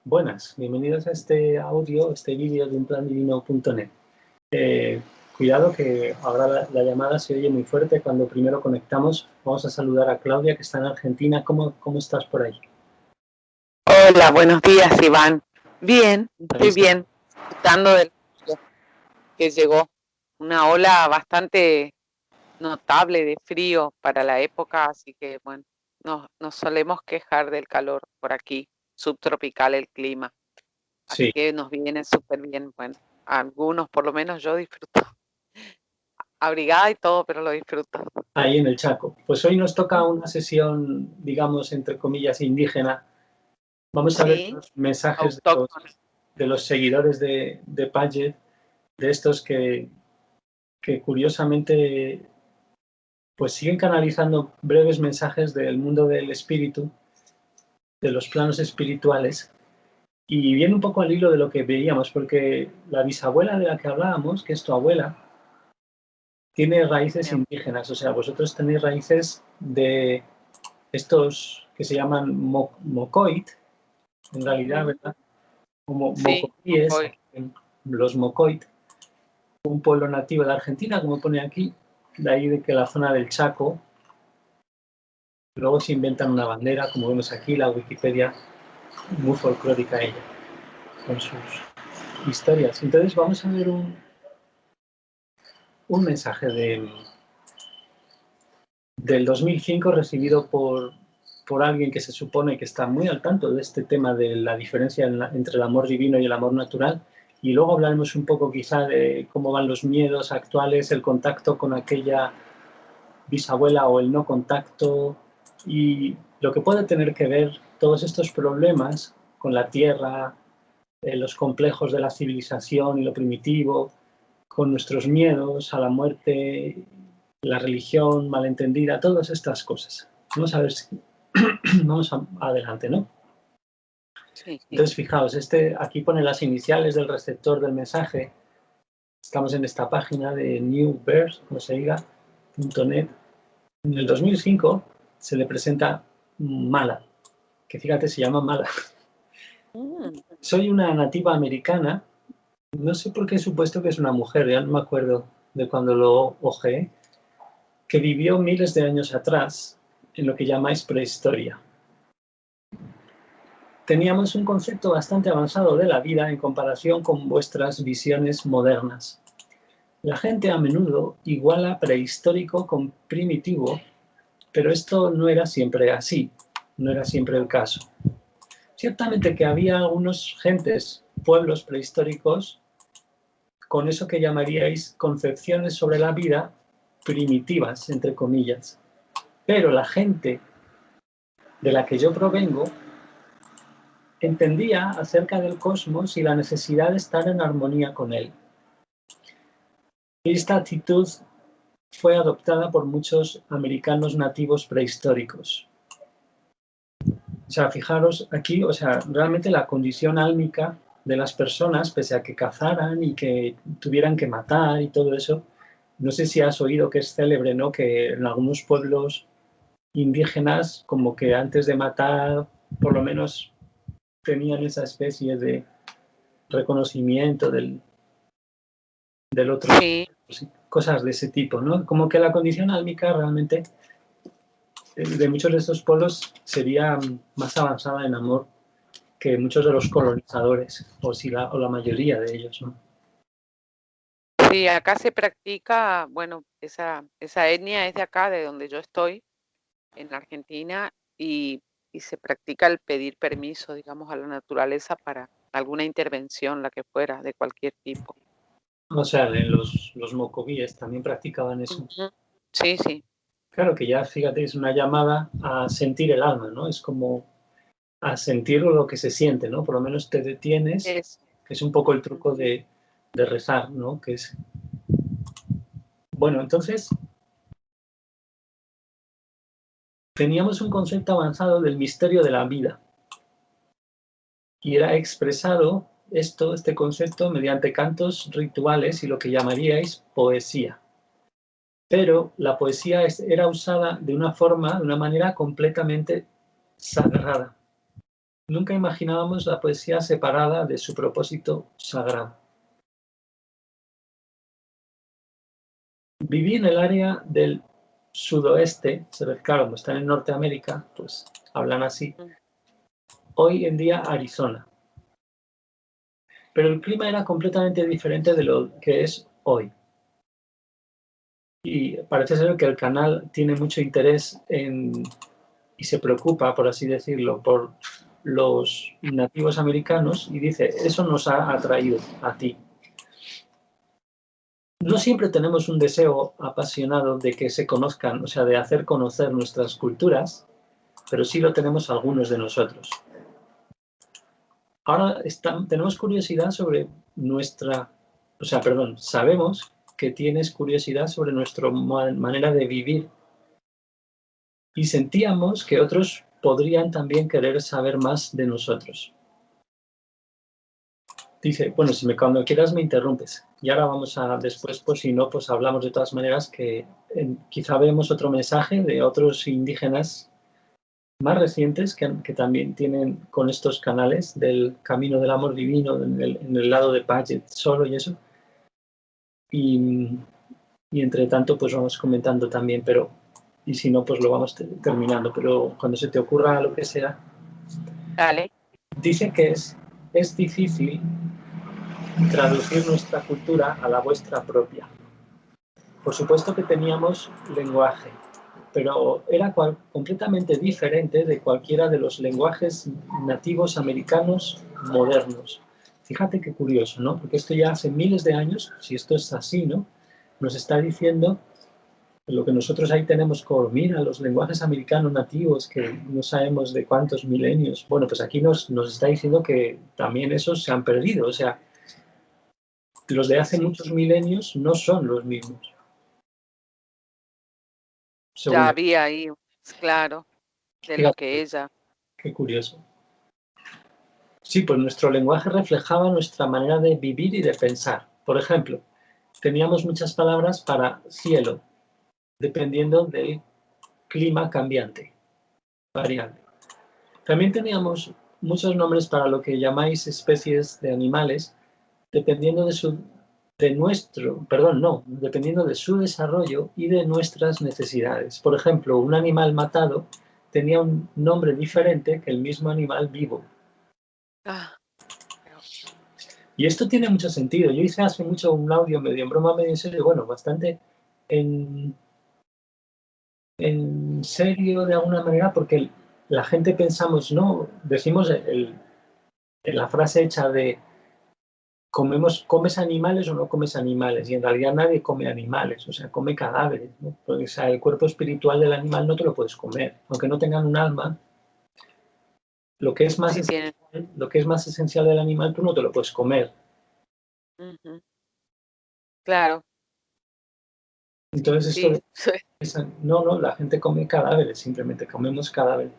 Buenas, bienvenidos a este audio, este vídeo de unplandivino.net. Cuidado que ahora la llamada se oye muy fuerte cuando primero conectamos. Vamos a saludar a Claudia, que está en Argentina. ¿Cómo estás por ahí? Hola, buenos días, Iván. Bien, estoy bien, disfrutando del que llegó. Una ola bastante notable de frío para la época, así que bueno, nos solemos quejar del calor por aquí, subtropical el clima. Así Sí. que nos viene súper bien. Bueno, algunos, por lo menos yo disfruto. Abrigada y todo, pero lo disfruto. Ahí en el Chaco. Pues hoy nos toca una sesión, digamos, entre comillas, indígena. Vamos a ver Sí, los mensajes autóctona. de los seguidores de Padgett, de estos que curiosamente pues siguen canalizando breves mensajes del mundo del espíritu, de los planos espirituales, y viene un poco al hilo de lo que veíamos, porque la bisabuela de la que hablábamos, que es tu abuela, tiene raíces indígenas, o sea, vosotros tenéis raíces de estos que se llaman mocoit, en realidad, ¿verdad? Como Sí, mocoíes, los mocoit, un pueblo nativo de Argentina, como pone aquí, de ahí de que la zona del Chaco. Luego se inventan una bandera, como vemos aquí, la Wikipedia, muy folclórica ella, con sus historias. Entonces vamos a ver un mensaje del 2005 recibido por alguien que se supone que está muy al tanto de este tema de la diferencia entre el amor divino y el amor natural. Y luego hablaremos un poco quizá de cómo van los miedos actuales, el contacto con aquella bisabuela o el no contacto, y lo que puede tener que ver todos estos problemas con la tierra, los complejos de la civilización y lo primitivo, con nuestros miedos a la muerte, la religión malentendida, todas estas cosas. Vamos a ver si vamos adelante, ¿no? sí. Entonces, fijaos, aquí pone las iniciales del receptor del mensaje. Estamos en esta página de newverse, como se diga, .net. En el 2005 se le presenta Mala, que fíjate, se llama Mala. Soy una nativa americana, no sé por qué he supuesto que es una mujer, ya no me acuerdo de cuando lo ojeé, que vivió miles de años atrás en lo que llamáis prehistoria. Teníamos un concepto bastante avanzado de la vida en comparación con vuestras visiones modernas. La gente a menudo iguala prehistórico con primitivo, pero esto no era siempre así, no era siempre el caso. Ciertamente que había algunos gentes, pueblos prehistóricos, con eso que llamaríais concepciones sobre la vida primitivas, entre comillas. Pero la gente de la que yo provengo entendía acerca del cosmos y la necesidad de estar en armonía con él. Esta actitud fue adoptada por muchos americanos nativos prehistóricos. O sea, fijaros aquí, o sea, realmente la condición álmica de las personas, pese a que cazaran y que tuvieran que matar y todo eso, no sé si has oído que es célebre, ¿no? Que en algunos pueblos indígenas, como que antes de matar, por lo menos tenían esa especie de reconocimiento del otro. Sí. Cosas de ese tipo, ¿no? Como que la condición álmica realmente de muchos de estos pueblos sería más avanzada en amor que muchos de los colonizadores, o la mayoría de ellos, ¿no? Sí, acá se practica, bueno, esa etnia es de acá, de donde yo estoy, en Argentina, y se practica el pedir permiso, digamos, a la naturaleza para alguna intervención, la que fuera, de cualquier tipo. O sea, los mocovíes también practicaban eso. Sí, sí. Claro que ya, fíjate, es una llamada a sentir el alma, ¿no? Es como a sentir lo que se siente, ¿no? Por lo menos te detienes, que es un poco el truco de rezar, ¿no? Que es... Bueno, entonces, teníamos un concepto avanzado del misterio de la vida y era expresado este concepto mediante cantos rituales y lo que llamaríais poesía. Pero la poesía era usada de una manera completamente sagrada. Nunca imaginábamos la poesía separada de su propósito sagrado. Viví en el área del sudoeste, se ve claro, como está en Norteamérica, pues hablan así. Hoy en día Arizona. Pero el clima era completamente diferente de lo que es hoy. Y parece ser que el canal tiene mucho interés y se preocupa, por así decirlo, por los nativos americanos y dice, eso nos ha atraído a ti. No siempre tenemos un deseo apasionado de que se conozcan, o sea, de hacer conocer nuestras culturas, pero sí lo tenemos algunos de nosotros. Ahora tenemos curiosidad sobre sabemos que tienes curiosidad sobre nuestra manera de vivir y sentíamos que otros podrían también querer saber más de nosotros. Dice, bueno, cuando quieras me interrumpes. Y ahora después, pues si no, pues hablamos de todas maneras que quizá vemos otro mensaje de otros indígenas más recientes que también tienen con estos canales del camino del amor divino en el lado de Paget solo y eso. Y entre tanto, pues vamos comentando también, y si no, pues lo vamos terminando. Pero cuando se te ocurra lo que sea, Dale. dice que es difícil traducir nuestra cultura a la vuestra propia. Por supuesto que teníamos lenguaje, pero era completamente diferente de cualquiera de los lenguajes nativos americanos modernos. Fíjate qué curioso, ¿no? Porque esto ya hace miles de años, si esto es así, ¿no? Nos está diciendo lo que nosotros ahí tenemos como, mira, los lenguajes americanos nativos que no sabemos de cuántos milenios. Bueno, pues aquí nos está diciendo que también esos se han perdido. O sea, los de hace muchos milenios no son los mismos. Ya había ahí, claro, de Fíjate, lo que ella. qué curioso. Sí, pues nuestro lenguaje reflejaba nuestra manera de vivir y de pensar. Por ejemplo, teníamos muchas palabras para cielo, dependiendo del clima cambiante, variable. También teníamos muchos nombres para lo que llamáis especies de animales, dependiendo dependiendo de su desarrollo y de nuestras necesidades. Por ejemplo, un animal matado tenía un nombre diferente que el mismo animal vivo. Y esto tiene mucho sentido. Yo hice hace mucho un audio medio en broma, medio en serio, bueno, bastante en serio de alguna manera, porque la gente pensamos, no, decimos la frase hecha de ¿comes animales o no comes animales? Y en realidad nadie come animales, o sea, come cadáveres, ¿no? Porque, o sea, el cuerpo espiritual del animal no te lo puedes comer, aunque no tengan un alma. Lo que es más esencial del animal tú no te lo puedes comer. Claro. Entonces esto no, la gente come cadáveres, simplemente comemos cadáveres.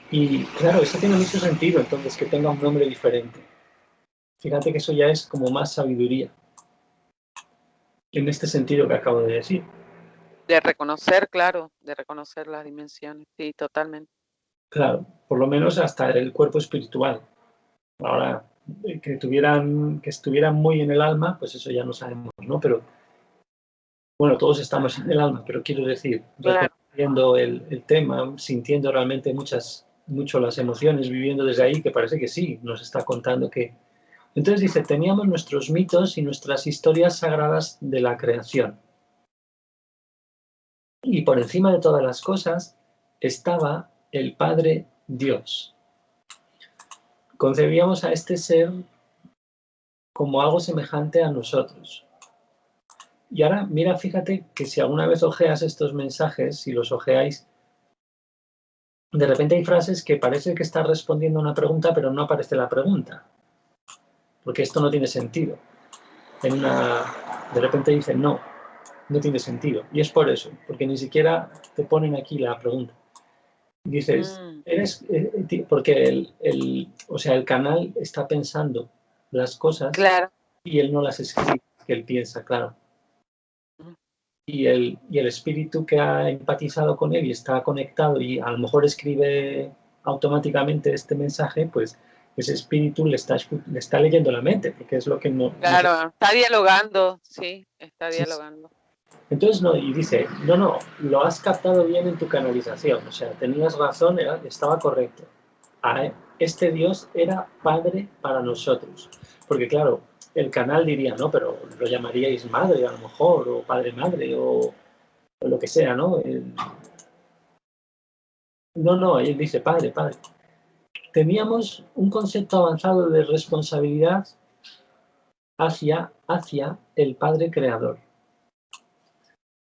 Y claro, eso tiene mucho sentido, entonces, que tenga un nombre diferente. Fíjate que eso ya es como más sabiduría, en este sentido que acabo de decir. De reconocer, claro, de reconocer las dimensiones, sí, totalmente. Claro, por lo menos hasta el cuerpo espiritual. Ahora, que estuvieran muy en el alma, pues eso ya no sabemos, ¿no? Pero, bueno, todos estamos en el alma, pero quiero decir, reconociendo el tema, sintiendo realmente mucho las emociones, viviendo desde ahí, que parece que sí, nos está contando que... Entonces dice, teníamos nuestros mitos y nuestras historias sagradas de la creación. Y por encima de todas las cosas estaba el Padre Dios. Concebíamos a este ser como algo semejante a nosotros. Y ahora, mira, fíjate que si alguna vez ojeas estos mensajes, si los ojeáis, de repente hay frases que parece que está respondiendo a una pregunta, pero no aparece la pregunta. Porque esto no tiene sentido. De repente dicen, no tiene sentido. Y es por eso, porque ni siquiera te ponen aquí la pregunta. Dices, porque el canal está pensando las cosas y él no las escribe, que él piensa, claro. y el espíritu que ha empatizado con él y está conectado y a lo mejor escribe automáticamente este mensaje, pues ese espíritu le está leyendo la mente, porque es lo que no sé. Claro, está dialogando, sí, está Sí, sí. dialogando. Entonces, no, y dice, no, lo has captado bien en tu canalización, o sea, tenías razón, estaba correcto. Este Dios era padre para nosotros. Porque claro, el canal diría, no, pero lo llamaríais madre a lo mejor, o padre-madre, o lo que sea, ¿no? No, él dice padre, padre. Teníamos un concepto avanzado de responsabilidad hacia el Padre Creador.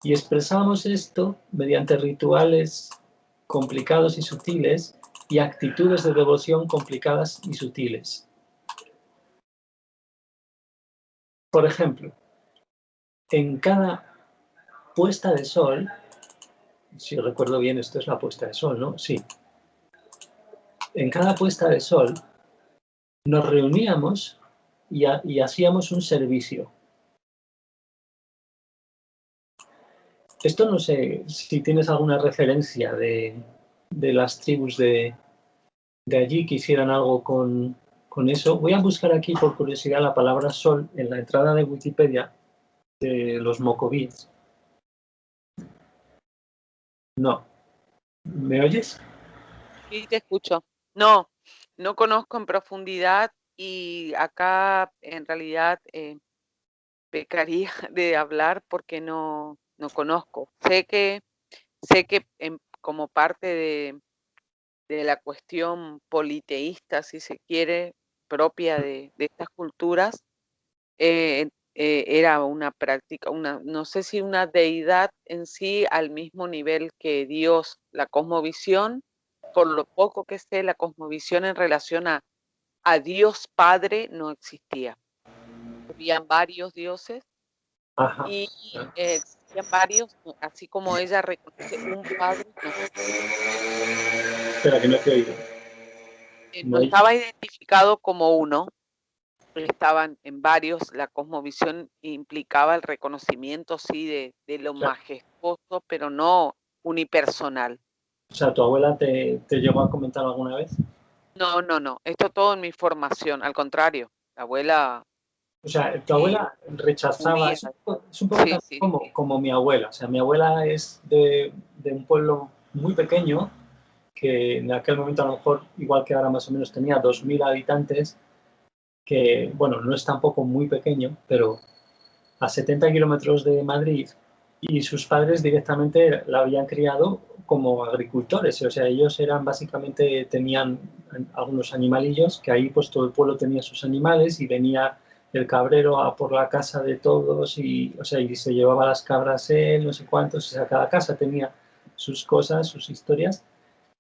Y expresamos esto mediante rituales complicados y sutiles y actitudes de devoción complicadas y sutiles. Por ejemplo, en cada puesta de sol, si recuerdo bien, esto es la puesta de sol, ¿no? Sí. En cada puesta de sol nos reuníamos y hacíamos un servicio. Esto no sé si tienes alguna referencia de las tribus de allí que hicieran algo con eso. Voy a buscar aquí por curiosidad la palabra sol en la entrada de Wikipedia de los Mocovíes. No. ¿Me oyes? Sí, te escucho. No, no conozco en profundidad y acá en realidad pecaría de hablar porque no conozco. Sé que como parte de la cuestión politeísta, si se quiere, propia de estas culturas, era una práctica, no sé si una deidad en sí al mismo nivel que Dios, la cosmovisión, por lo poco que sé, la cosmovisión en relación a Dios Padre no existía. Habían varios dioses Ajá. y existían varios, así como ella reconoce un padre, no. Espera, que no te he oído. No No, estaba identificado como uno, estaban en varios, la cosmovisión implicaba el reconocimiento, sí, de lo majestuoso, pero no unipersonal. o sea, ¿tu abuela te llegó a comentar alguna vez? No, esto todo en mi formación, al contrario, la abuela O sea, tu y abuela rechazaba, judía. es un poco Sí, también sí, como mi abuela. O sea, mi abuela es de un pueblo muy pequeño, que en aquel momento a lo mejor, igual que ahora más o menos, tenía 2000 habitantes, que, bueno, no es tampoco muy pequeño, pero a 70 kilómetros de Madrid, y sus padres directamente la habían criado como agricultores, o sea, ellos eran básicamente, tenían algunos animalillos, que ahí pues todo el pueblo tenía sus animales y venía el cabrero a por la casa de todos y, o sea, y se llevaba las cabras él, no sé cuántos, o sea, cada casa tenía sus cosas, sus historias.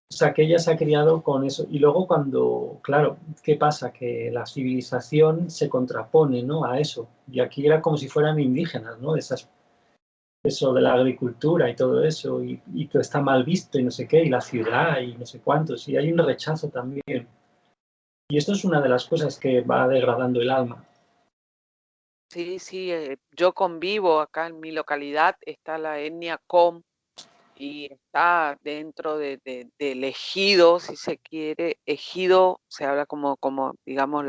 O sea, que ella se ha criado con eso. Y luego cuando, claro, ¿qué pasa? Que la civilización se contrapone, ¿no? A eso. Y aquí era como si fueran indígenas, ¿no? Eso de la agricultura y todo eso, y que está mal visto y no sé qué, y la ciudad y no sé cuántos. Y hay un rechazo también. Y esto es una de las cosas que va degradando el alma. sí, yo convivo acá en mi localidad, está la etnia Com y está dentro del ejido, si se quiere. Ejido se habla como digamos,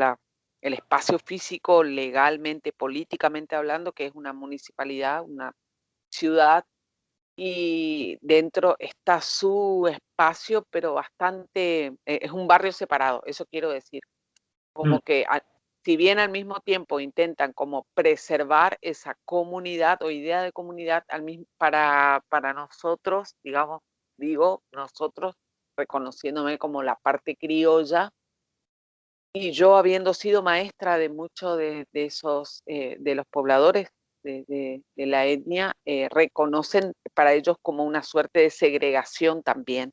el espacio físico legalmente, políticamente hablando, que es una municipalidad, una ciudad, y dentro está su espacio, pero bastante, es un barrio separado, eso quiero decir. Mm. Como que si bien al mismo tiempo intentan como preservar esa comunidad o idea de comunidad para nosotros, digamos, digo nosotros, reconociéndome como la parte criolla, y yo habiendo sido maestra de muchos de esos, de los pobladores de la etnia, reconocen para ellos como una suerte de segregación también.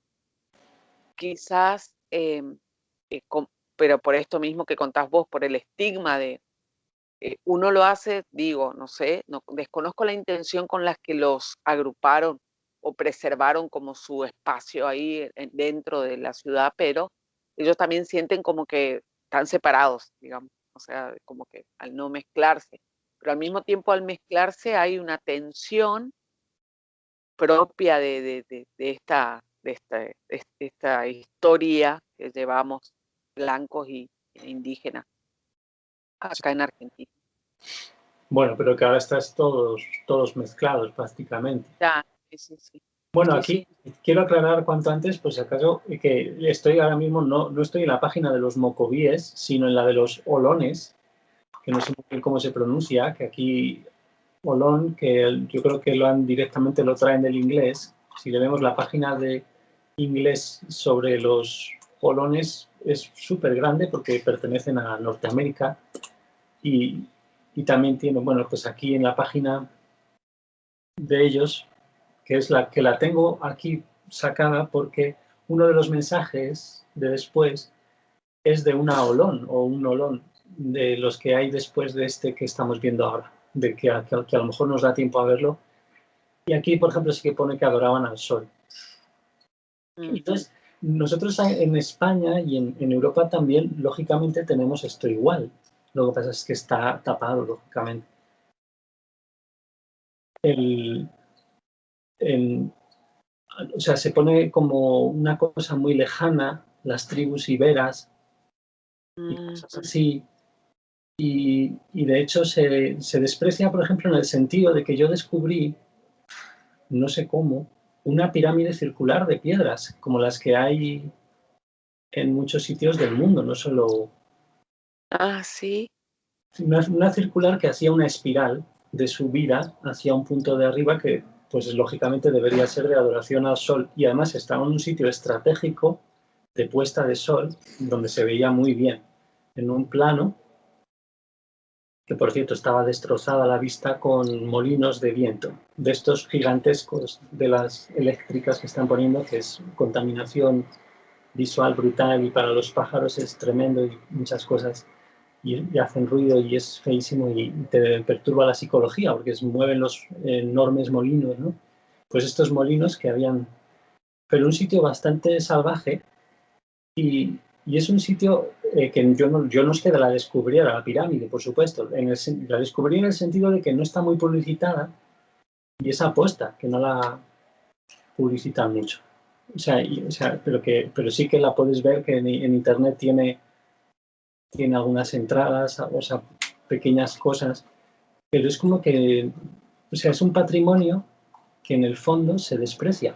Quizás, pero por esto mismo que contás vos, por el estigma de, uno lo hace, digo, no sé, desconozco la intención con la que los agruparon o preservaron como su espacio ahí dentro de la ciudad, pero ellos también sienten como que están separados, digamos, o sea, como que al no mezclarse. Pero al mismo tiempo al mezclarse hay una tensión propia de esta historia que llevamos blancos y indígenas acá en Argentina. Bueno, pero que ahora estás todos mezclados prácticamente. Ya, sí. Bueno, Sí, aquí sí. quiero aclarar cuanto antes, pues si acaso, que estoy ahora mismo, no estoy en la página de los mocovíes, sino en la de los olones, que no sé muy bien cómo se pronuncia, que aquí olón, que yo creo que directamente lo traen del inglés. Si le vemos la página de inglés sobre los olones, es súper grande porque pertenecen a Norteamérica y también tiene, bueno, pues aquí en la página de ellos, que es la que la tengo aquí sacada porque uno de los mensajes de después es de una olón o un olón de los que hay después de este que estamos viendo ahora, de que a lo mejor nos da tiempo a verlo. Y aquí, por ejemplo, sí que pone que adoraban al sol. Entonces, nosotros en España y en Europa también, lógicamente, tenemos esto igual. Lo que pasa es que está tapado, lógicamente. O sea, se pone como una cosa muy lejana, las tribus iberas y cosas así. Y de hecho se desprecia, por ejemplo, en el sentido de que yo descubrí, no sé cómo, una pirámide circular de piedras, como las que hay en muchos sitios del mundo, no solo... Ah, sí. Una circular que hacía una espiral de subida hacia un punto de arriba que, pues lógicamente, debería ser de adoración al sol. Y además estaba en un sitio estratégico de puesta de sol, donde se veía muy bien, en un plano que, por cierto, estaba destrozada la vista con molinos de viento, de estos gigantescos de las eléctricas que están poniendo, que es contaminación visual brutal y para los pájaros es tremendo y muchas cosas. Y hacen ruido y es feísimo y te perturba la psicología porque mueven los enormes molinos, ¿no? Pues estos molinos que habían... Pero un sitio bastante salvaje y es un sitio que yo no es que la descubriera, la pirámide, por supuesto. La descubrí en el sentido de que no está muy publicitada y es aposta, que no la publicitan mucho. O sea, pero sí que la puedes ver que en internet tiene algunas entradas, o sea, pequeñas cosas, pero es como que, o sea, es un patrimonio que en el fondo se desprecia.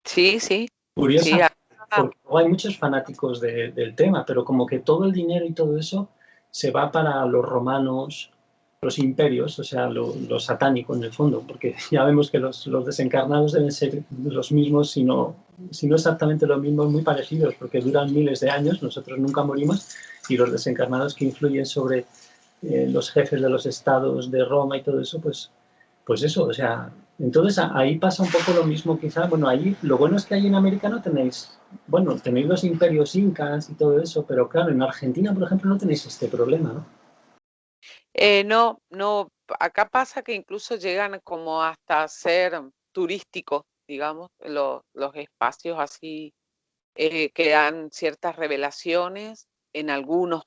Sí, sí. Sí, Curiosa, porque hay muchos fanáticos del tema, pero como que todo el dinero y todo eso se va para los romanos, los imperios, o sea, lo satánico en el fondo, porque ya vemos que los desencarnados deben ser los mismos, si no exactamente los mismos, muy parecidos, porque duran miles de años, nosotros nunca morimos, y los desencarnados que influyen sobre los jefes de los estados de Roma y todo eso, pues eso, o sea, entonces ahí pasa un poco lo mismo quizá, bueno, ahí lo bueno es que ahí en América no tenéis, bueno, tenéis los imperios incas y todo eso, pero claro, en Argentina, por ejemplo, no tenéis este problema, ¿no? No, acá pasa que incluso llegan como hasta ser turísticos, digamos, los espacios así que dan ciertas revelaciones. En algunos,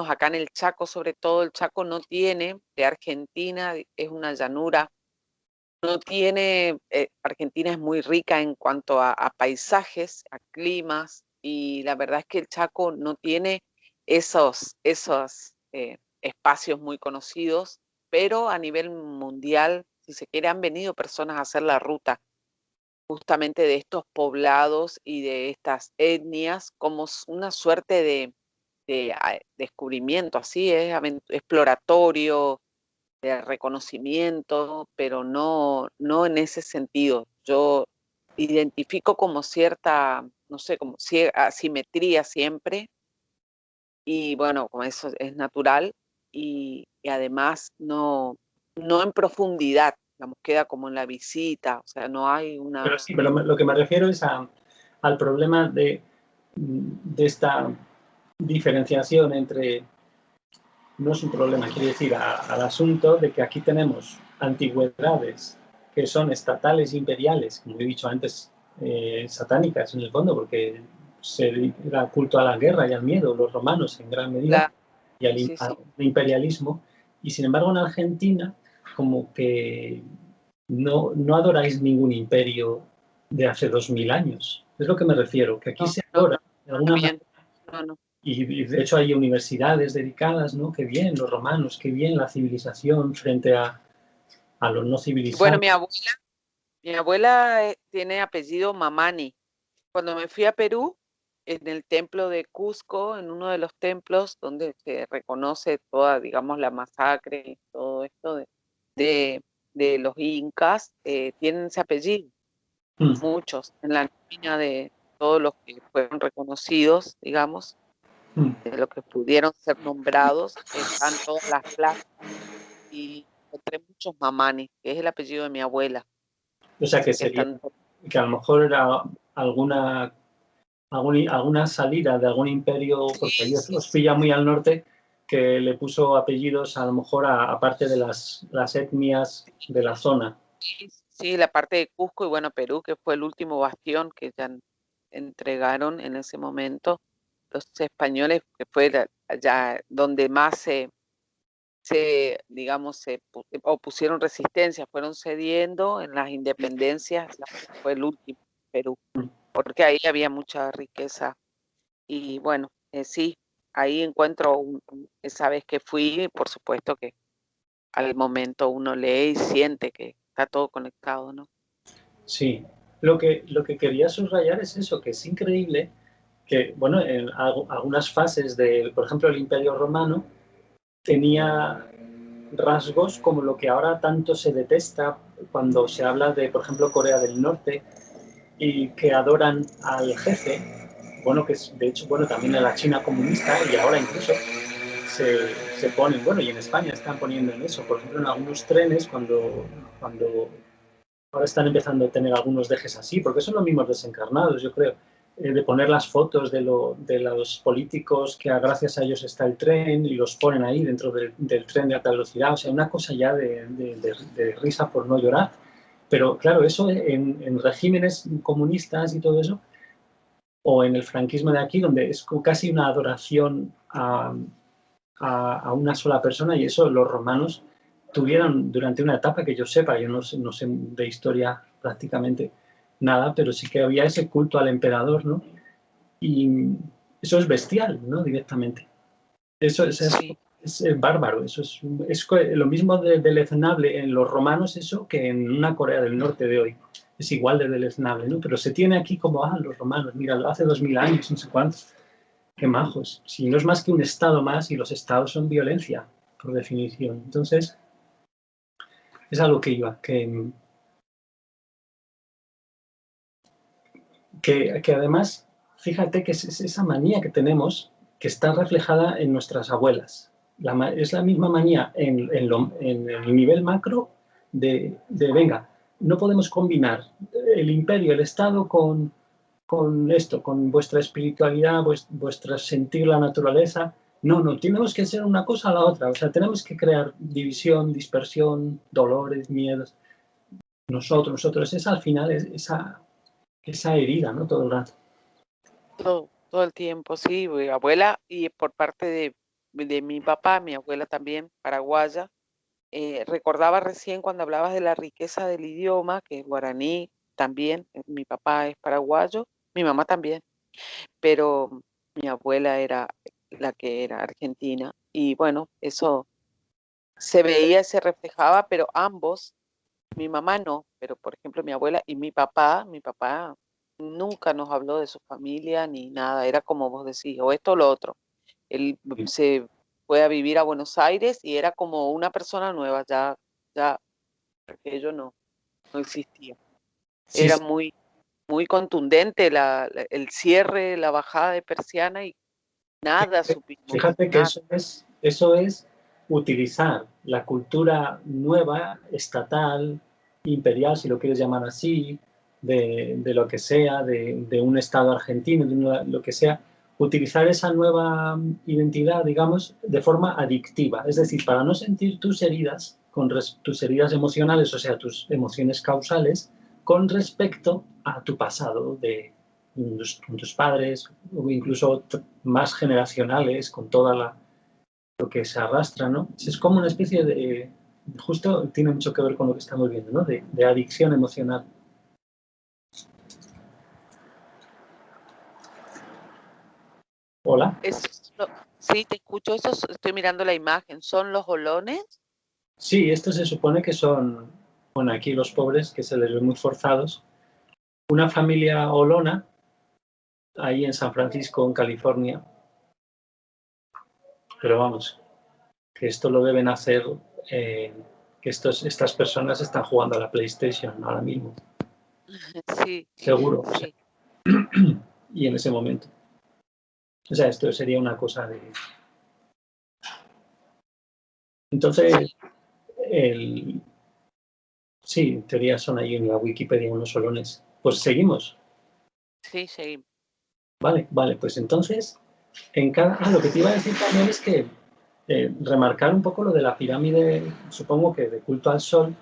acá en el Chaco, sobre todo, el Chaco no tiene, de Argentina, es una llanura, no tiene, Argentina es muy rica en cuanto a paisajes, a climas, y la verdad es que el Chaco no tiene esos espacios muy conocidos, pero a nivel mundial, si se quiere, han venido personas a hacer la ruta justamente de estos poblados y de estas etnias como una suerte de descubrimiento, así es, exploratorio, de reconocimiento, pero no en ese sentido. Yo identifico como cierta, no sé, como asimetría siempre, y bueno, como eso es natural, y además no en profundidad, digamos, queda como en la visita, o sea, no hay una... Pero sí, pero lo que me refiero es al problema de esta diferenciación entre, no es un problema, quiero decir, al asunto de que aquí tenemos antigüedades que son estatales imperiales, como he dicho antes, satánicas en el fondo, porque era culto a la guerra y al miedo, los romanos en gran medida, La, y sí, al sí. imperialismo, y sin embargo en Argentina como que no adoráis ningún imperio de hace 2000 años. Es lo que me refiero, que aquí No, se no, adora no, de alguna manera. bien. No, no. Y de hecho hay universidades dedicadas, ¿no? Qué bien, los romanos, qué bien la civilización frente a los no Bueno, civilizados. mi abuela tiene apellido Mamani. Cuando me fui a Perú, en el templo de Cusco, en uno de los templos donde se reconoce toda, digamos, la masacre y todo esto de, de los incas, tienen ese apellido, Mm, muchos, en la nómina de todos los que fueron reconocidos, digamos, mm. de los que pudieron ser nombrados, están todas las plazas y encontré muchos Mamani, que es el apellido de mi abuela, O sea que que sería están. que a lo mejor era alguna salida de algún imperio, porque Sí, ahí sí, os sí. pilla muy al norte, que le puso apellidos a lo mejor a parte de las etnias de la zona. Sí, sí, la parte de Cusco y bueno, Perú, que fue el último bastión que ya entregaron en ese momento los españoles, que fue allá donde más digamos, opusieron resistencia, fueron cediendo en las independencias, fue el último, Perú, Mm. porque ahí había mucha riqueza. Y bueno, sí, ahí encuentro, esa vez que fui, por supuesto que al momento uno lee y siente que está todo conectado, ¿no? Sí, lo que quería subrayar es eso, que es increíble que, bueno, en algunas fases de, por ejemplo, el Imperio Romano tenía rasgos como lo que ahora tanto se detesta cuando se habla de, por ejemplo, Corea del Norte y que adoran al jefe, bueno, que es, de hecho, bueno, también en la China comunista y ahora incluso se ponen, bueno, y en España están poniendo en eso, por ejemplo, en algunos trenes cuando ahora están empezando a tener algunos dejes así, porque son los mismos desencarnados, yo creo, de poner las fotos de los políticos que gracias a ellos está el tren y los ponen ahí dentro del tren de alta velocidad, o sea, una cosa ya de risa por no llorar. Pero claro, eso en regímenes comunistas y todo eso, o en el franquismo de aquí, donde es casi una adoración a una sola persona, y eso los romanos tuvieron durante una etapa que yo sepa, yo no sé de historia prácticamente nada, pero sí que había ese culto al emperador, ¿no? Y eso es bestial, ¿no? Directamente. Eso Sí, es bárbaro, eso es lo mismo de deleznable en los romanos eso que en una Corea del Norte de hoy. Es igual de deleznable, ¿no? Pero se tiene aquí como, los romanos, mira, hace 2000 años, no sé cuántos. Qué majos. Si no es más que un estado más y los estados son violencia, por definición. Entonces, es a lo que iba, que además, fíjate que es esa manía que tenemos que está reflejada en nuestras abuelas. Es la misma manía en el nivel macro venga, no podemos combinar el imperio, el Estado con esto, con vuestra espiritualidad, vuestra sentir la naturaleza. No, no, tenemos que ser una cosa a la otra. O sea, tenemos que crear división, dispersión, dolores, miedos. Nosotros, es al final esa herida, ¿no? Todo el rato. todo el tiempo, sí, mi abuela y por parte de mi papá, mi abuela también, paraguaya, recordaba recién cuando hablabas de la riqueza del idioma, que es guaraní también, mi papá es paraguayo, mi mamá también, pero mi abuela era la que era argentina y bueno, eso se veía, se reflejaba, pero ambos, mi mamá no, pero por ejemplo mi abuela y mi papá nunca nos habló de su familia ni nada, era como vos decís, o esto o lo otro. Él se fue a vivir a Buenos Aires y era como una persona nueva, ya aquello no existía. Sí, Era sí. muy contundente el cierre, la bajada de persiana y nada supimos, Fíjate que nada. eso es utilizar la cultura nueva, estatal, imperial, si lo quieres llamar así, de lo que sea, de un Estado argentino, lo que sea, utilizar esa nueva identidad, digamos, de forma adictiva. Es decir, para no sentir tus heridas, tus heridas emocionales, o sea, tus emociones causales, con respecto a tu pasado con tus padres, o incluso más generacionales, con toda lo que se arrastra, ¿no? Es como una especie justo tiene mucho que ver con lo que estamos viendo, ¿no? De adicción emocional. Hola. Sí, te escucho. Estoy mirando la imagen. ¿Son los holones? Sí, estos se supone que son, bueno, aquí los pobres, que se les ve muy forzados. Una familia olona, ahí en San Francisco, en California. Pero vamos, que esto lo deben hacer, que estas personas están jugando a la PlayStation ahora mismo. Sí. Seguro. Sí. Y en ese momento. O sea, esto sería una cosa de... Entonces, sí, en teoría son ahí en la Wikipedia unos solones. Pues seguimos. Sí, seguimos. Vale, pues entonces, lo que te iba a decir también es que remarcar un poco lo de la pirámide, supongo que de culto al sol,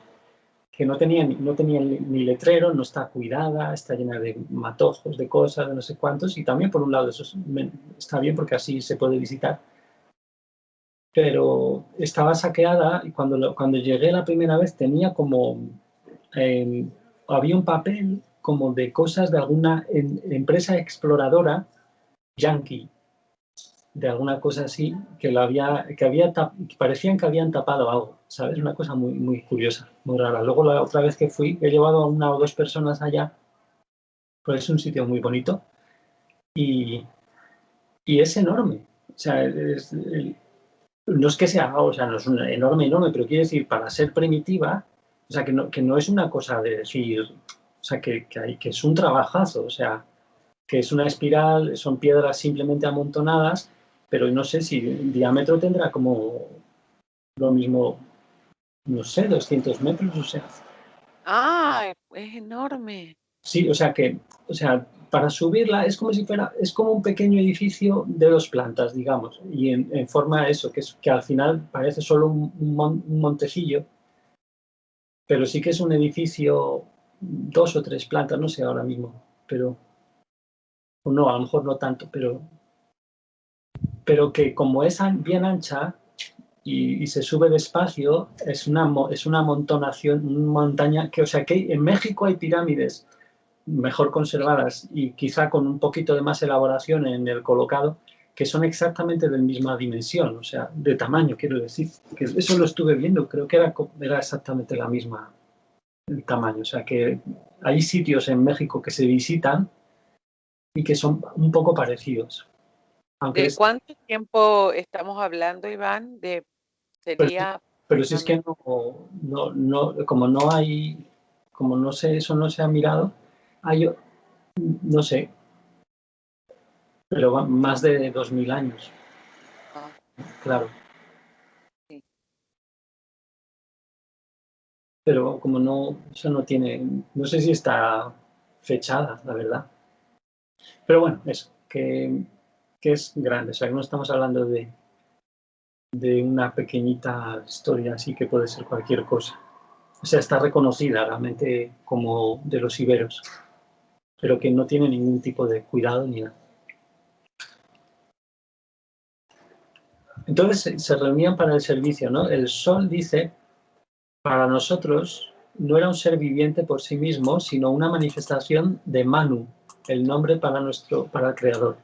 que no tenía ni letrero, no está cuidada, está llena de matojos, de cosas, de no sé cuántos, y también por un lado eso está bien porque así se puede visitar, pero estaba saqueada y cuando llegué la primera vez tenía como, había un papel como de cosas de alguna empresa exploradora yankee, de alguna cosa así, que parecían que habían tapado algo, ¿sabes? Una cosa muy, muy curiosa, muy rara. Luego la otra vez que fui, he llevado a una o dos personas allá, pues es un sitio muy bonito y, y es enorme. O sea, no es que sea, o sea, no es una enorme, pero quiere decir, para ser primitiva, o sea, que no es una cosa de decir, o sea, que es un trabajazo, o sea, que es una espiral, son piedras simplemente amontonadas, pero no sé si el diámetro tendrá como lo mismo, no sé, 200 metros, o sea. ¡Ah! Es enorme. Sí, o sea, para subirla es como si fuera, es como un pequeño edificio de 2 plantas, digamos, y en forma de eso, que al final parece solo un montecillo, pero sí que es un edificio 2 o 3 plantas, no sé ahora mismo, pero, o no, a lo mejor no tanto, pero que como es bien ancha y se sube despacio, es una amontonación, una montaña, que, o sea, que en México hay pirámides mejor conservadas y quizá con un poquito de más elaboración en el colocado, que son exactamente de la misma dimensión, o sea, de tamaño, quiero decir. Que eso lo estuve viendo, creo que era exactamente la misma, el tamaño. O sea, que hay sitios en México que se visitan y que son un poco parecidos. Aunque ¿De cuánto tiempo estamos hablando, Iván? pero, Sería pero si es que como no hay, como no sé, eso no se ha mirado, hay, no sé, pero más de 2000 años, Ah, claro. sí. Pero como no, eso no tiene, no sé si está fechada, la verdad. Pero bueno, eso, que es grande, o sea, que no estamos hablando de una pequeñita historia así que puede ser cualquier cosa. O sea, está reconocida realmente como de los iberos, pero que no tiene ningún tipo de cuidado ni nada. Entonces se reunían para el servicio, ¿no? El sol dice, para nosotros no era un ser viviente por sí mismo, sino una manifestación de Manu, el nombre para el creador.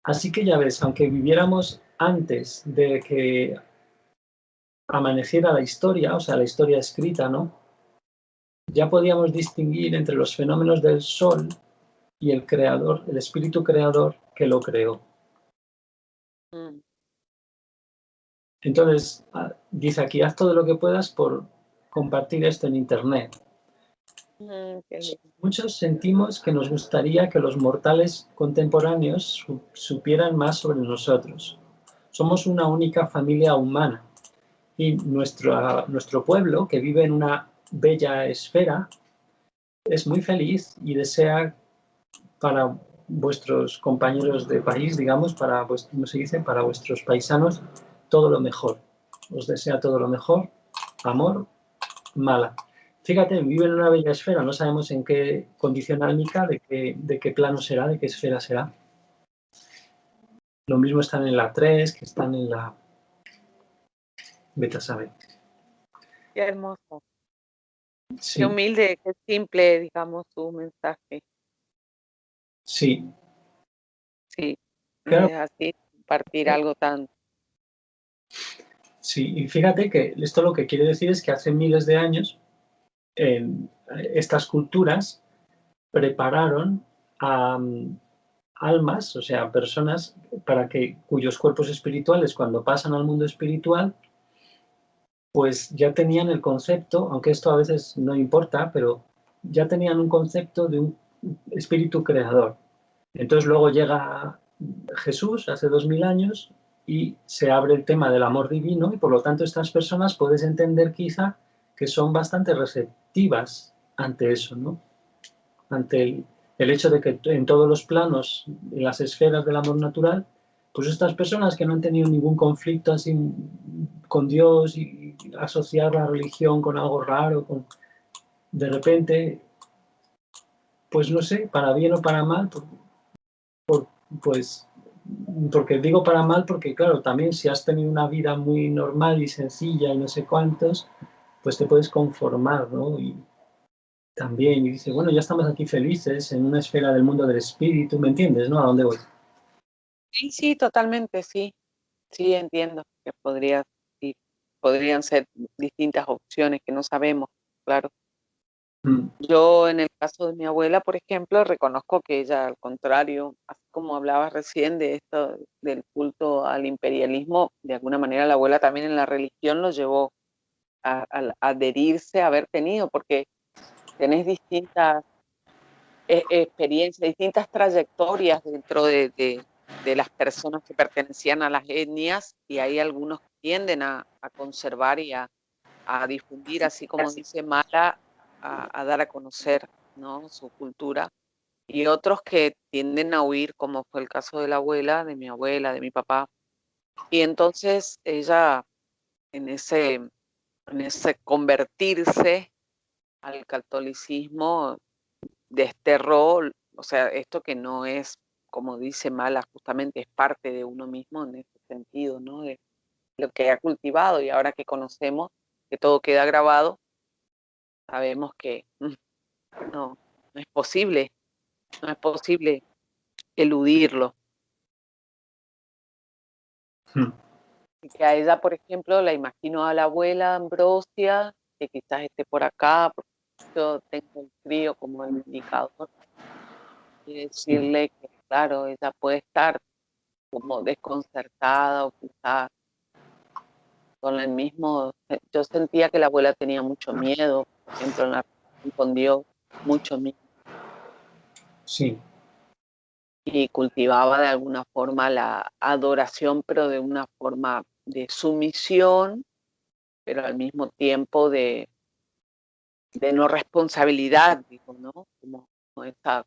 Así que ya ves, aunque viviéramos antes de que amaneciera la historia, o sea, la historia escrita, ¿no? Ya podíamos distinguir entre los fenómenos del sol y el creador, el espíritu creador que lo creó. Mm. Entonces, dice aquí, haz todo lo que puedas por compartir esto en Internet. Qué bien. Muchos sentimos que nos gustaría que los mortales contemporáneos supieran más sobre nosotros. Somos una única familia humana y nuestro pueblo, que vive en una bella esfera, es muy feliz y desea para vuestros compañeros de país, digamos, ¿cómo se dice? Para vuestros paisanos, todo lo mejor. Os desea todo lo mejor, amor, mala. Fíjate, vive en una bella esfera, no sabemos en qué condición álmica, de qué plano será, de qué esfera será. Lo mismo están en la 3, que están en la vete a saber. Qué hermoso. Sí. Qué humilde, qué simple, digamos, su mensaje. Sí. Sí, Claro. así compartir algo tan... Sí, y fíjate que esto lo que quiere decir es que hace miles de años estas culturas prepararon a almas, o sea, personas cuyos cuerpos espirituales, cuando pasan al mundo espiritual, pues ya tenían el concepto, aunque esto a veces no importa, pero ya tenían un concepto de un espíritu creador. Entonces luego llega Jesús hace 2000 años y se abre el tema del amor divino y por lo tanto estas personas puedes entender quizá que son bastante receptivas ante eso, ¿no? Ante el hecho de que en todos los planos, en las esferas del amor natural, pues estas personas que no han tenido ningún conflicto así con Dios y asociar la religión con algo raro, de repente, pues no sé, para bien o para mal, pues porque digo para mal porque claro, también si has tenido una vida muy normal y sencilla y no sé cuántos, pues te puedes conformar, ¿no? Y también, y dice, bueno, ya estamos aquí felices en una esfera del mundo del espíritu, ¿me entiendes, no? ¿A dónde voy? Sí, sí, totalmente, sí. Sí, entiendo que sí, podrían ser distintas opciones que no sabemos, claro. Mm, Yo en el caso de mi abuela, por ejemplo, reconozco que ella, al contrario, así como hablabas recién de esto, del culto al imperialismo, de alguna manera la abuela también en la religión lo llevó a adherirse, a haber tenido, porque tenés distintas experiencias, distintas trayectorias dentro de las personas que pertenecían a las etnias, y hay algunos que tienden a conservar y a difundir, así como dice Mala, a dar a conocer, ¿no?, su cultura, y otros que tienden a huir, como fue el caso de la abuela, de mi abuela, de mi papá. Y entonces ella, en ese convertirse al catolicismo, desterró, o sea, esto que no es, como dice Mala, justamente es parte de uno mismo en ese sentido, ¿no? De lo que ha cultivado, y ahora que conocemos que todo queda grabado, sabemos que no, no es posible, no es posible eludirlo. mm, Y que a ella, por ejemplo, la imagino a la abuela Ambrosia, que quizás esté por acá, porque yo tengo el frío como el indicador, y sí, decirle que, claro, ella puede estar como desconcertada o quizás con el mismo, yo sentía que la abuela tenía mucho miedo, por ejemplo, en la relación con Dios, mucho miedo, sí, y cultivaba de alguna forma la adoración, pero de una forma de sumisión, pero al mismo tiempo de no responsabilidad, digo, ¿no? Como esta,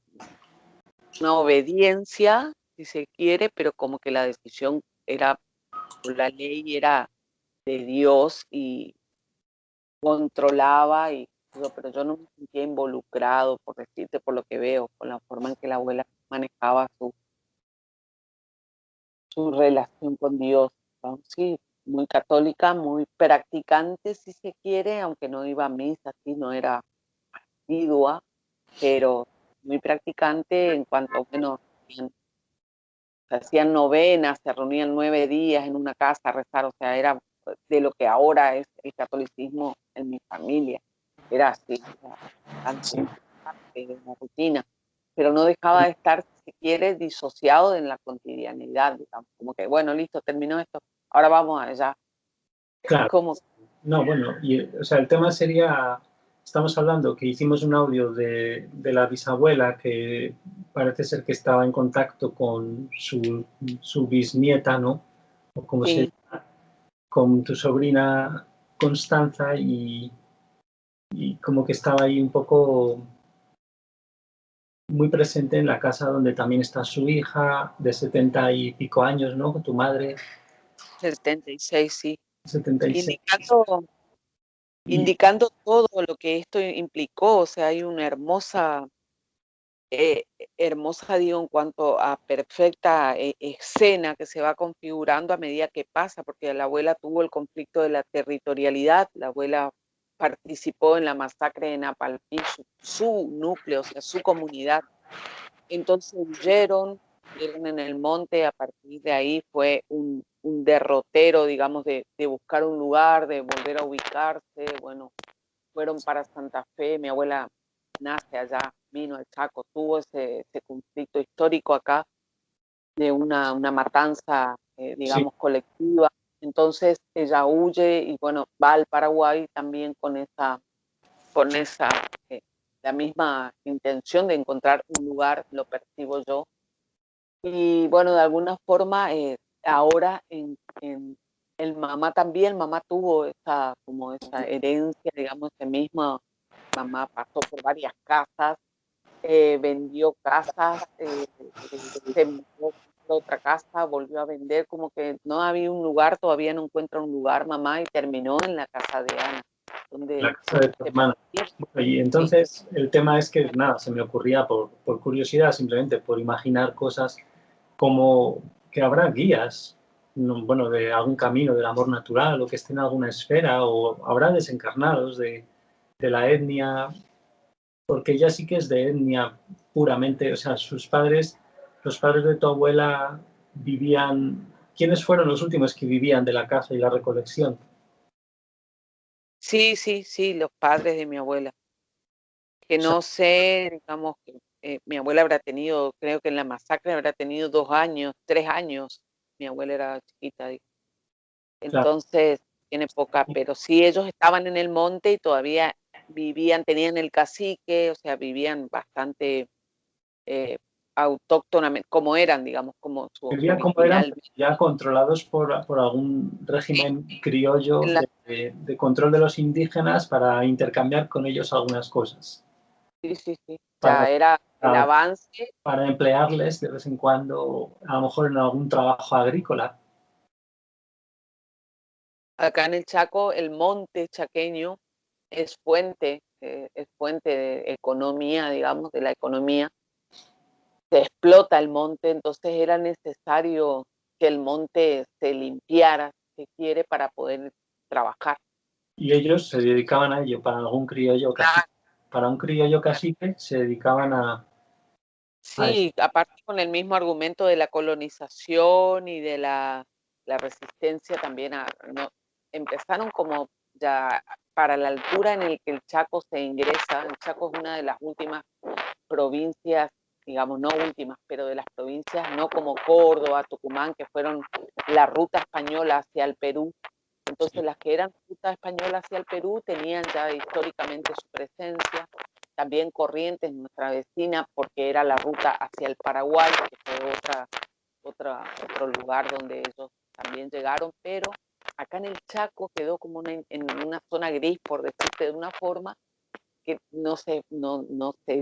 una obediencia, si se quiere, pero como que la decisión era, o la ley era de Dios y controlaba, y digo, pero yo no me sentía involucrado, por decirte, por lo que veo, con la forma en que la abuela manejaba su relación con Dios, ¿no? Sí, muy católica, muy practicante, si se quiere, aunque no iba a misa, sí, no era asidua, pero muy practicante en cuanto, bueno, se hacían novenas, se reunían 9 días en una casa a rezar, o sea, era de lo que ahora es el catolicismo en mi familia, era así, era sí. bastante parte de la rutina, pero no dejaba de estar, si se quiere, disociado en la cotidianidad, digamos, como que, bueno, listo, terminó esto, ahora vamos allá, Claro. como, No, bueno, o sea, el tema sería, estamos hablando que hicimos un audio de la bisabuela que parece ser que estaba en contacto con su bisnieta, ¿no? O como se sí, llama, con tu sobrina Constanza y como que estaba ahí un poco muy presente en la casa donde también está su hija de 70 y pico años, ¿no? Con tu madre, 76, sí, 76. indicando Y indicando todo lo que esto implicó, o sea, hay una hermosa hermosa, digo, en cuanto a perfecta escena que se va configurando a medida que pasa, porque la abuela tuvo el conflicto de la territorialidad, la abuela participó en la masacre de Napalpí, su núcleo, o sea, su comunidad. Entonces huyeron en el monte, a partir de ahí fue un derrotero, digamos, de buscar un lugar, de volver a ubicarse, bueno, fueron para Santa Fe, mi abuela nace allá, vino al Chaco, tuvo ese conflicto histórico acá de una matanza, Sí, digamos, colectiva. Entonces ella huye y bueno, va al Paraguay también con esa la misma intención de encontrar un lugar, lo percibo yo. Y bueno, de alguna forma, ahora el mamá también, mamá tuvo esa, como esa herencia, digamos, ese mismo, mamá pasó por varias casas, vendió casas, se mudó a otra casa, volvió a vender, como que no había un lugar, todavía no encuentra un lugar, mamá, y terminó en la casa de Ana, la donde casa de tu hermana. Y sí, entonces el tema es que, nada, se me ocurría por curiosidad, simplemente por imaginar cosas como que habrá guías, bueno, de algún camino del amor natural o que estén en alguna esfera o habrá desencarnados de la etnia, porque ella sí que es de etnia puramente, o sea, los padres de tu abuela vivían, ¿quiénes fueron los últimos que vivían de la caza y la recolección? sí, sí, sí, los padres de mi abuela. Que O sea, no sé, digamos, que mi abuela habrá tenido, creo que en la masacre habrá tenido 2 años, 3 años, mi abuela era chiquita, claro, entonces tiene poca, pero sí ellos estaban en el monte y todavía vivían, tenían el cacique, o sea, vivían bastante eh, autóctonamente, como eran, digamos, como su vivían como eran, original. pero ya controlados por algún régimen criollo En la- de control de los indígenas para intercambiar con ellos algunas cosas, sí, sí, sí, para, ya era el avance. para emplearles de vez en cuando, a lo mejor en algún trabajo agrícola. Acá en el Chaco, el monte chaqueño es fuente de economía, digamos, de la economía. Se explota el monte, entonces era necesario que el monte se limpiara, si se quiere, para poder trabajar. Y ellos se dedicaban a ello para algún criollo cacique. Claro, Para un criollo claro. cacique se dedicaban a eso. Sí, aparte con el mismo argumento de la colonización y de la resistencia también no, empezaron como ya para la altura en el que el Chaco se ingresa. El Chaco es una de las últimas provincias, digamos, no últimas, pero de las provincias no como Córdoba, Tucumán, que fueron la ruta española hacia el Perú. Entonces Sí. las que eran ruta española hacia el Perú tenían ya históricamente su presencia. También Corrientes, nuestra vecina, porque era la ruta hacia el Paraguay, que fue otro lugar donde ellos también llegaron, pero acá en el Chaco quedó como en una zona gris, por decirte de una forma, que no se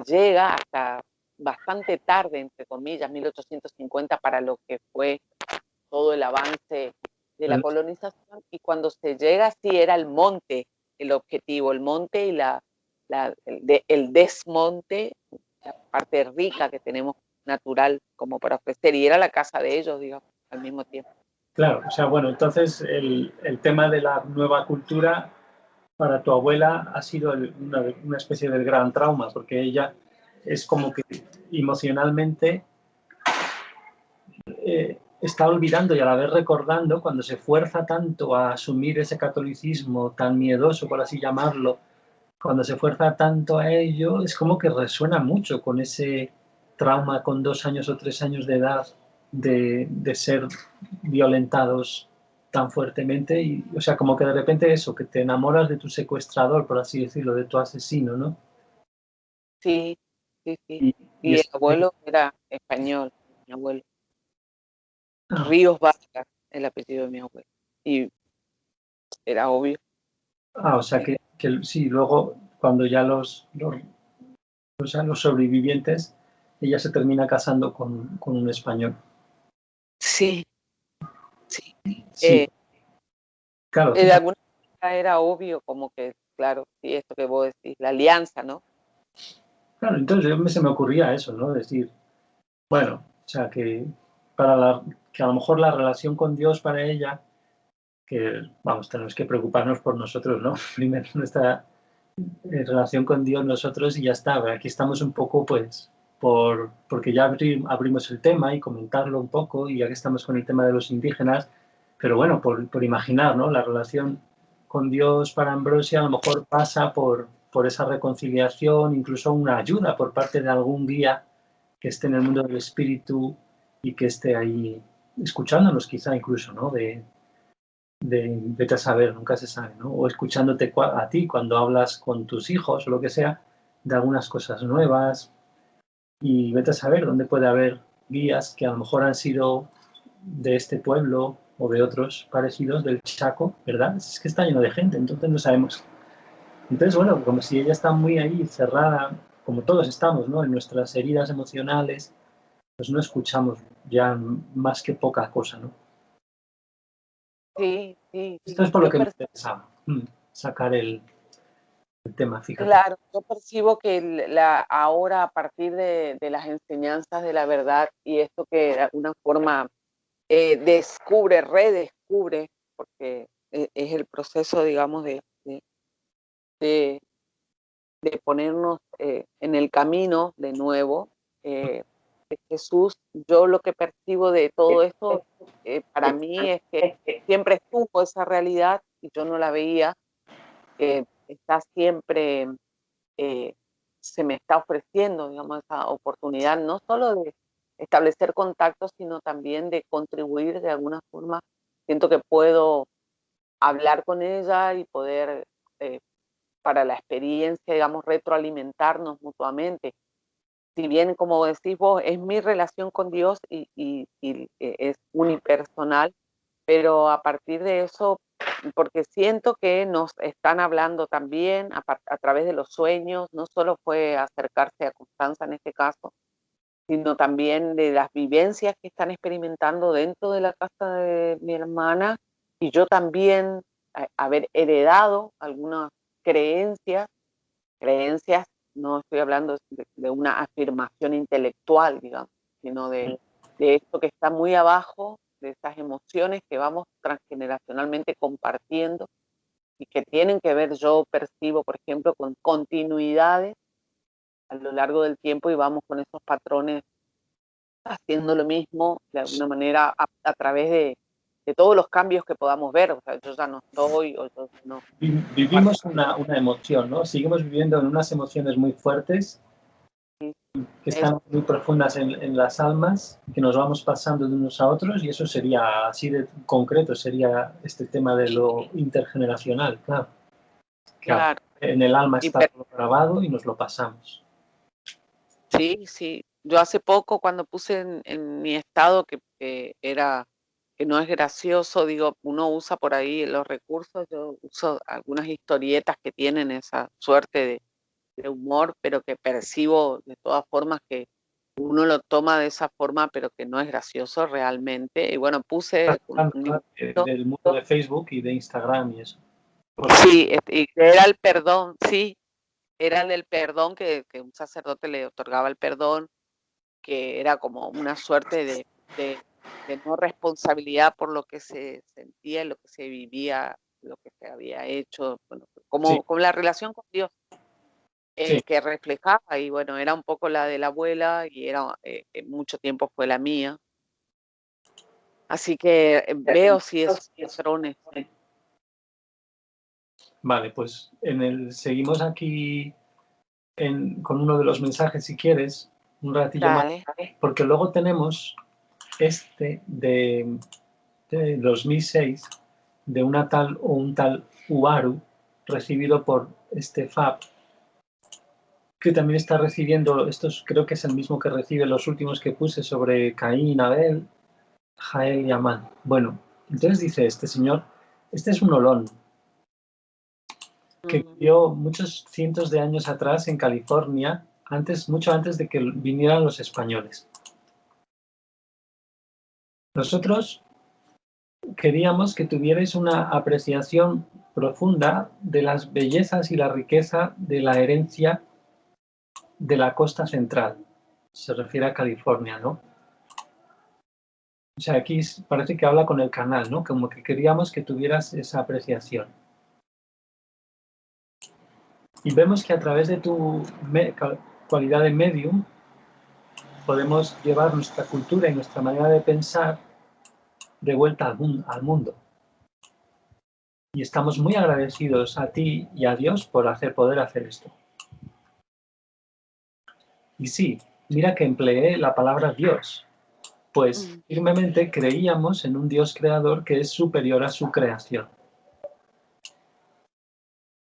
llega hasta bastante tarde, entre comillas, 1850, para lo que fue todo el avance de la colonización, y cuando se llega sí era el monte el objetivo, el monte y el desmonte, la parte rica que tenemos natural como para ofrecer, y era la casa de ellos, digamos, al mismo tiempo. Claro, o sea, bueno, entonces el tema de la nueva cultura para tu abuela ha sido una especie de gran trauma, porque ella es como que emocionalmente está olvidando y a la vez recordando cuando se fuerza tanto a asumir ese catolicismo tan miedoso, por así llamarlo, cuando se fuerza tanto a ello, es como que resuena mucho con ese trauma con 2 años o 3 años de edad de ser violentados tan fuertemente y, o sea, como que de repente eso, que te enamoras de tu secuestrador, por así decirlo, de tu asesino, ¿no? Sí, sí, sí. Y Y el es, abuelo era español, mi abuelo. ah, Ríos Vargas, el apellido de mi abuelo. Y era obvio. o sea, Sí, que sí, luego cuando ya o sea, los sobrevivientes, ella se termina casando con un español. sí, sí. Sí, claro, De fíjate, alguna manera era obvio, como que, claro, sí, esto que vos decís, la alianza, ¿no? Claro, entonces se me ocurría eso, ¿no? Decir, bueno, o sea, que a lo mejor la relación con Dios para ella, que, vamos, tenemos que preocuparnos por nosotros, ¿no? Primero nuestra relación con Dios nosotros y ya está. Aquí estamos un poco, pues, porque ya abrimos el tema y comentarlo un poco, y ya que estamos con el tema de los indígenas, pero bueno, por imaginar, ¿no? La relación con Dios para Ambrosia a lo mejor pasa por esa reconciliación, incluso una ayuda por parte de algún guía que esté en el mundo del espíritu y que esté ahí escuchándonos quizá incluso, ¿no? Vete a saber, nunca se sabe, ¿no? O escuchándote a ti cuando hablas con tus hijos o lo que sea, de algunas cosas nuevas, y vete a saber dónde puede haber guías que a lo mejor han sido de este pueblo o de otros parecidos del Chaco, ¿verdad? Es que está lleno de gente, entonces no sabemos. Entonces, bueno, como si ella está muy ahí cerrada, como todos estamos, ¿no? En nuestras heridas emocionales, pues no escuchamos ya más que poca cosa, ¿no? Sí, sí, Esto es por lo yo que me percibo, interesa sacar el tema, fíjate. claro, yo percibo que ahora a partir de las enseñanzas de la verdad y esto que de alguna forma redescubre, porque es el proceso, digamos, de, de ponernos en el camino de nuevo. De Jesús, yo lo que percibo de todo esto, para mí es que siempre estuvo esa realidad y yo no la veía, está siempre, eh, se me está ofreciendo, digamos, esa oportunidad, no solo de establecer contactos, sino también de contribuir de alguna forma. Siento que puedo hablar con ella y poder, eh, para la experiencia, digamos, retroalimentarnos mutuamente. Si bien, como decís vos, es mi relación con Dios y es unipersonal, pero a partir de eso, porque siento que nos están hablando también a través de los sueños, no solo fue acercarse a Constanza en este caso, sino también de las vivencias que están experimentando dentro de la casa de mi hermana, y yo también haber heredado algunas creencias, creencias, no estoy hablando de una afirmación intelectual, digamos, sino de esto que está muy abajo, de esas emociones que vamos transgeneracionalmente compartiendo y que tienen que ver, yo percibo, por ejemplo, con continuidades a lo largo del tiempo y vamos con esos patrones haciendo lo mismo de alguna manera a través de todos los cambios que podamos ver. O sea, yo ya no estoy, o yo no Vivimos una emoción, ¿no? Seguimos viviendo en unas emociones muy fuertes que es están muy profundas en las almas, que nos vamos pasando de unos a otros, y eso sería así de concreto, sería este tema de lo intergeneracional, claro, que claro. en el alma Y está todo grabado y nos lo pasamos. sí, sí. Yo hace poco cuando puse en mi estado que era que no es gracioso, digo, uno usa por ahí los recursos, yo uso algunas historietas que tienen esa suerte de humor, pero que percibo de todas formas que uno lo toma de esa forma, pero que no es gracioso realmente. Y bueno, puse un dibujito. Del mundo de Facebook y de Instagram y eso. Sí, y era el perdón, sí, era el del perdón que un sacerdote le otorgaba el perdón, que era como una suerte de no responsabilidad por lo que se sentía, lo que se vivía, lo que se había hecho, bueno, Sí, como la relación con Dios, sí. que reflejaba, y bueno, era un poco la de la abuela y era, mucho tiempo fue la mía. Así que veo sí esos patrones. Vale, pues seguimos aquí con uno de los mensajes, si quieres, un ratillo más, Dale. porque luego tenemos este de 2006, de una tal o un tal Uaru, recibido por este Fab, que también está recibiendo, estos creo que es el mismo que recibe los últimos que puse sobre Caín, Abel, Jael y Amán. Bueno, entonces dice este señor, este es un olón que Mm, vivió muchos cientos de años atrás en California, mucho antes de que vinieran los españoles. Nosotros queríamos que tuvierais una apreciación profunda de las bellezas y la riqueza de la herencia de la costa central. Se refiere a California, ¿no? O sea, aquí parece que habla con el canal, ¿no? Como que queríamos que tuvieras esa apreciación. Y vemos que a través de tu cualidad de medium podemos llevar nuestra cultura y nuestra manera de pensar de vuelta al mundo. Y estamos muy agradecidos a ti y a Dios por poder hacer esto. Y sí, mira que empleé la palabra Dios, pues firmemente creíamos en un Dios creador que es superior a su creación.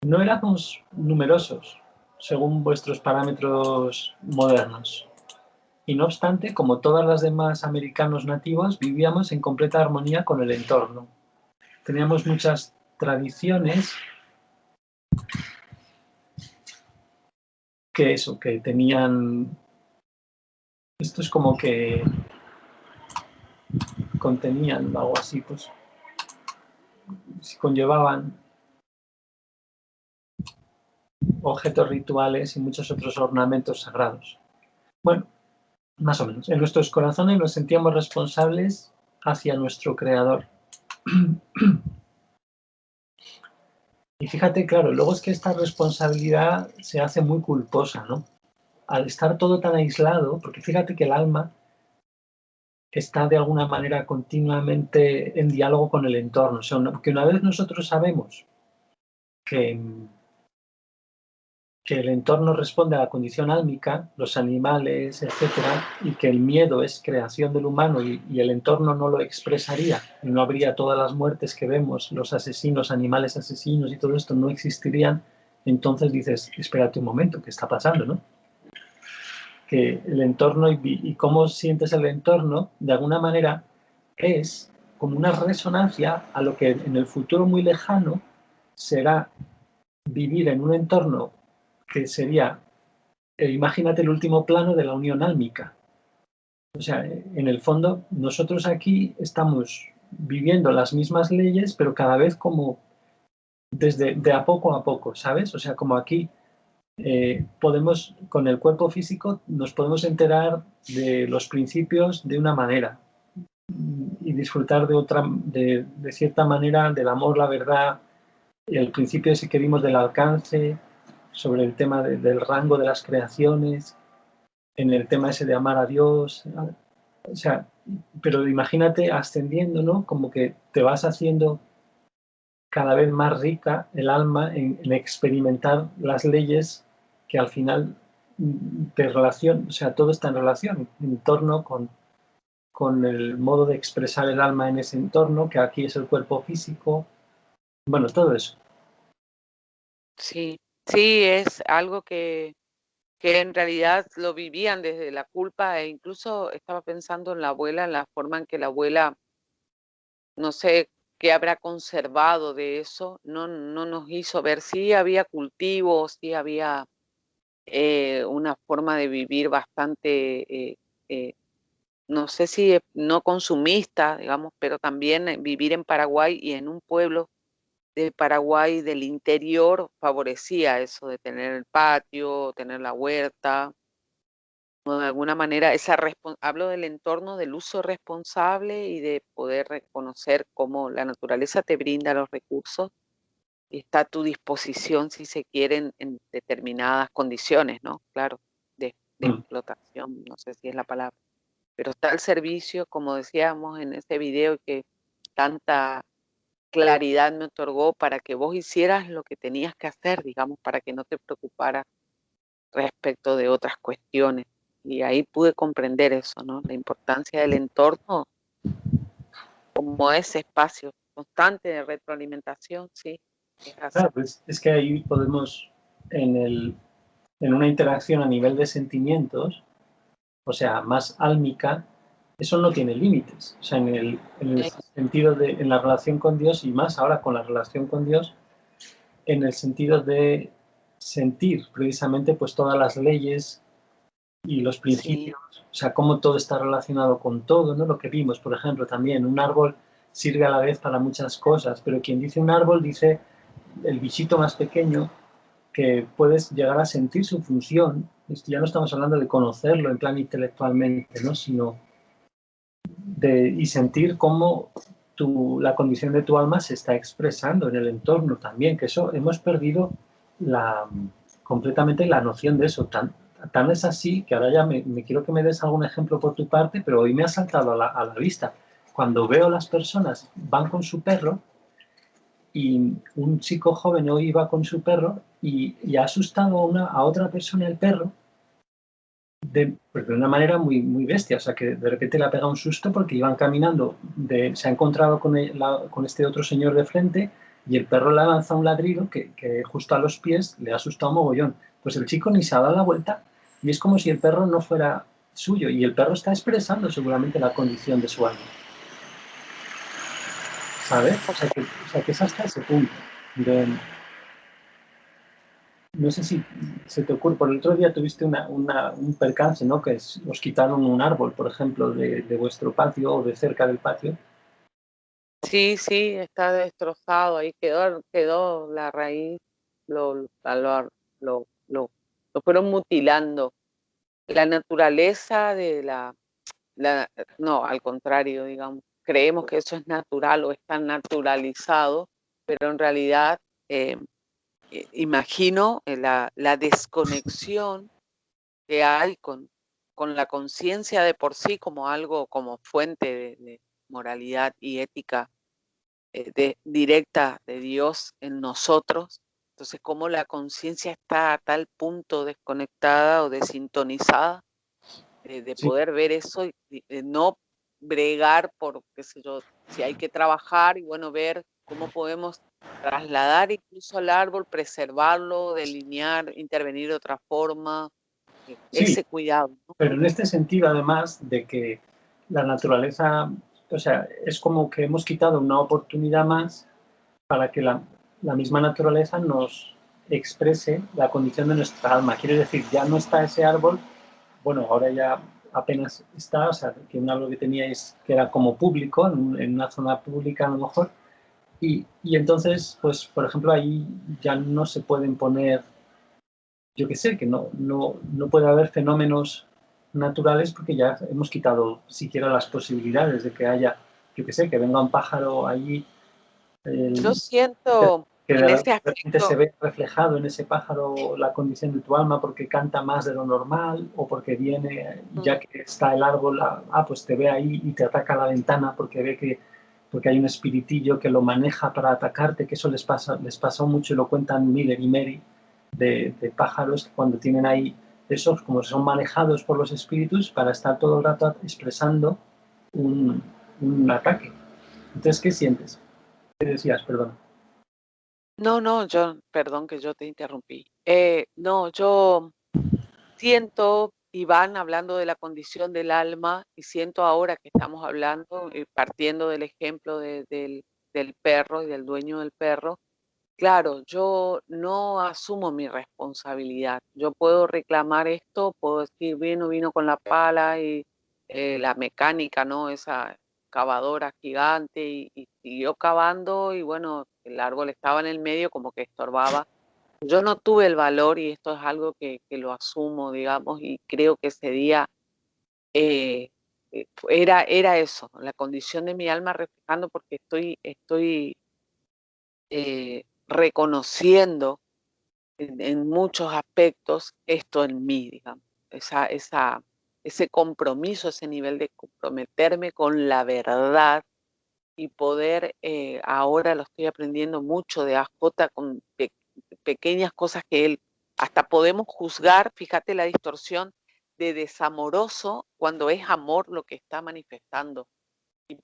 No éramos numerosos, según vuestros parámetros modernos. Y no obstante, como todas las demás americanos nativos, vivíamos en completa armonía con el entorno. Teníamos muchas tradiciones que tenían... Esto es como que contenían algo así, pues conllevaban objetos rituales y muchos otros ornamentos sagrados. Bueno, más o menos. En nuestros corazones nos sentíamos responsables hacia nuestro Creador. Y fíjate, claro, luego es que esta responsabilidad se hace muy culposa, ¿no? Al estar todo tan aislado, porque fíjate que el alma está de alguna manera continuamente en diálogo con el entorno. O sea, que una vez nosotros sabemos que el entorno responde a la condición álmica, los animales, etcétera, y que el miedo es creación del humano y el entorno no lo expresaría, y no habría todas las muertes que vemos, los asesinos, animales asesinos y todo esto no existirían, entonces dices, espérate un momento, ¿qué está pasando, no? Que el entorno y cómo sientes el entorno, de alguna manera, es como una resonancia a lo que en el futuro muy lejano será vivir en un entorno que sería, imagínate el último plano de la unión álmica. O sea, en el fondo, nosotros aquí estamos viviendo las mismas leyes, pero cada vez como de a poco, ¿sabes? O sea, como aquí podemos, con el cuerpo físico, nos podemos enterar de los principios de una manera y disfrutar de otra, de cierta manera, del amor, la verdad, el principio ese que vimos del alcance, sobre el tema del rango de las creaciones, en el tema ese de amar a Dios, o sea, pero imagínate ascendiendo, ¿no? Como que te vas haciendo cada vez más rica el alma en experimentar las leyes que al final de relación, o sea, todo está en relación, en torno con el modo de expresar el alma en ese entorno, que aquí es el cuerpo físico, bueno, todo eso. Sí, sí, es algo que en realidad lo vivían desde la culpa e incluso estaba pensando en la abuela, en la forma en que la abuela, no sé qué habrá conservado de eso, no nos hizo ver, sí había cultivos, sí había una forma de vivir bastante, no sé si no consumista, digamos, pero también vivir en Paraguay y en un pueblo de Paraguay del interior favorecía eso de tener el patio, tener la huerta, o de alguna manera hablo del entorno del uso responsable y de poder reconocer cómo la naturaleza te brinda los recursos y está a tu disposición si se quieren en determinadas condiciones, ¿no? Claro, de explotación, no sé si es la palabra, pero está al servicio, como decíamos en ese video que tanta claridad me otorgó para que vos hicieras lo que tenías que hacer, digamos, para que no te preocuparas respecto de otras cuestiones. Y ahí pude comprender eso, ¿no? La importancia del entorno como ese espacio constante de retroalimentación, sí, es así. Claro, pues es que ahí podemos, en una interacción a nivel de sentimientos, o sea, más álmica, eso no tiene límites. O sea, en el sentido en la relación con Dios y más ahora con la relación con Dios, en el sentido de sentir precisamente pues todas las leyes y los principios, Sí. o sea, cómo todo está relacionado con todo, ¿no? Lo que vimos, por ejemplo, también un árbol sirve a la vez para muchas cosas, pero quien dice un árbol dice el bichito más pequeño que puedes llegar a sentir su función ya no estamos hablando de conocerlo en plan intelectualmente, ¿no? Sino y sentir cómo la condición de tu alma se está expresando en el entorno también, que eso hemos perdido completamente la noción de eso. Tan es así que ahora ya me quiero que me des algún ejemplo por tu parte, pero hoy me ha saltado a la vista. Cuando veo las personas van con su perro y un chico joven hoy iba con su perro y ha asustado a otra persona el perro pues de una manera muy, muy bestia, o sea que de repente le ha pegado un susto porque iban caminando, se ha encontrado con este otro señor de frente y el perro le ha lanzado un ladrido que justo a los pies le ha asustado mogollón. Pues el chico ni se ha dado la vuelta y es como si el perro no fuera suyo y el perro está expresando seguramente la condición de su alma. ¿Sabes? O sea que es hasta ese punto. No sé si se te ocurre, por el otro día tuviste un percance, ¿no? Que os quitaron un árbol, por ejemplo, de vuestro patio o de cerca del patio. Sí, sí, está destrozado, ahí quedó la raíz, lo fueron mutilando. La naturaleza no, al contrario, digamos, creemos que eso es natural o está naturalizado, pero en realidad imagino la desconexión que hay con la conciencia de por sí como algo, como fuente de moralidad y ética directa de Dios en nosotros. Entonces, cómo la conciencia está a tal punto desconectada o desintonizada de Sí, poder ver eso y no bregar por, qué sé yo, si hay que trabajar y bueno, ver cómo podemos trasladar incluso al árbol, preservarlo, delinear, intervenir de otra forma, sí, ese cuidado, ¿no? pero en este sentido, además de que la naturaleza, o sea, es como que hemos quitado una oportunidad más para que la misma naturaleza nos exprese la condición de nuestra alma. Quiere decir, ya no está ese árbol, bueno, ahora ya apenas está, o sea, que un árbol que teníais que era como público, en una zona pública a lo mejor, y entonces, pues, por ejemplo, ahí ya no se pueden poner, yo qué sé, que no puede haber fenómenos naturales porque ya hemos quitado siquiera las posibilidades de que haya, yo qué sé, que venga un pájaro allí, Yo el, siento que en de ese repente se aspecto, ve reflejado en ese pájaro la condición de tu alma porque canta más de lo normal o porque viene, ya que está el árbol, pues te ve ahí y te ataca a la ventana porque ve que porque hay un espiritillo que lo maneja para atacarte, que eso les pasó mucho y lo cuentan Miller y Mary, de pájaros que cuando tienen ahí esos, como son manejados por los espíritus, para estar todo el rato expresando un, un ataque. Entonces, ¿qué sientes? ¿Qué decías? Perdón. no, yo, perdón que yo te interrumpí. No, yo siento, Iván, hablando de la condición del alma, y siento ahora que estamos hablando, partiendo del ejemplo del perro y del dueño del perro, claro, yo no asumo mi responsabilidad. Yo puedo reclamar esto, puedo decir, vino con la pala y la mecánica, ¿no? Esa cavadora gigante y siguió cavando y bueno, el árbol estaba en el medio como que estorbaba. Yo no tuve el valor y esto es algo que lo asumo, digamos, y creo que ese día eh, era eso, la condición de mi alma reflejando porque estoy reconociendo en muchos aspectos esto en mí, digamos, ese compromiso, ese nivel de comprometerme con la verdad y poder, ahora lo estoy aprendiendo mucho de AJ con pequeñas cosas que él, hasta podemos juzgar, fíjate la distorsión de desamoroso cuando es amor lo que está manifestando.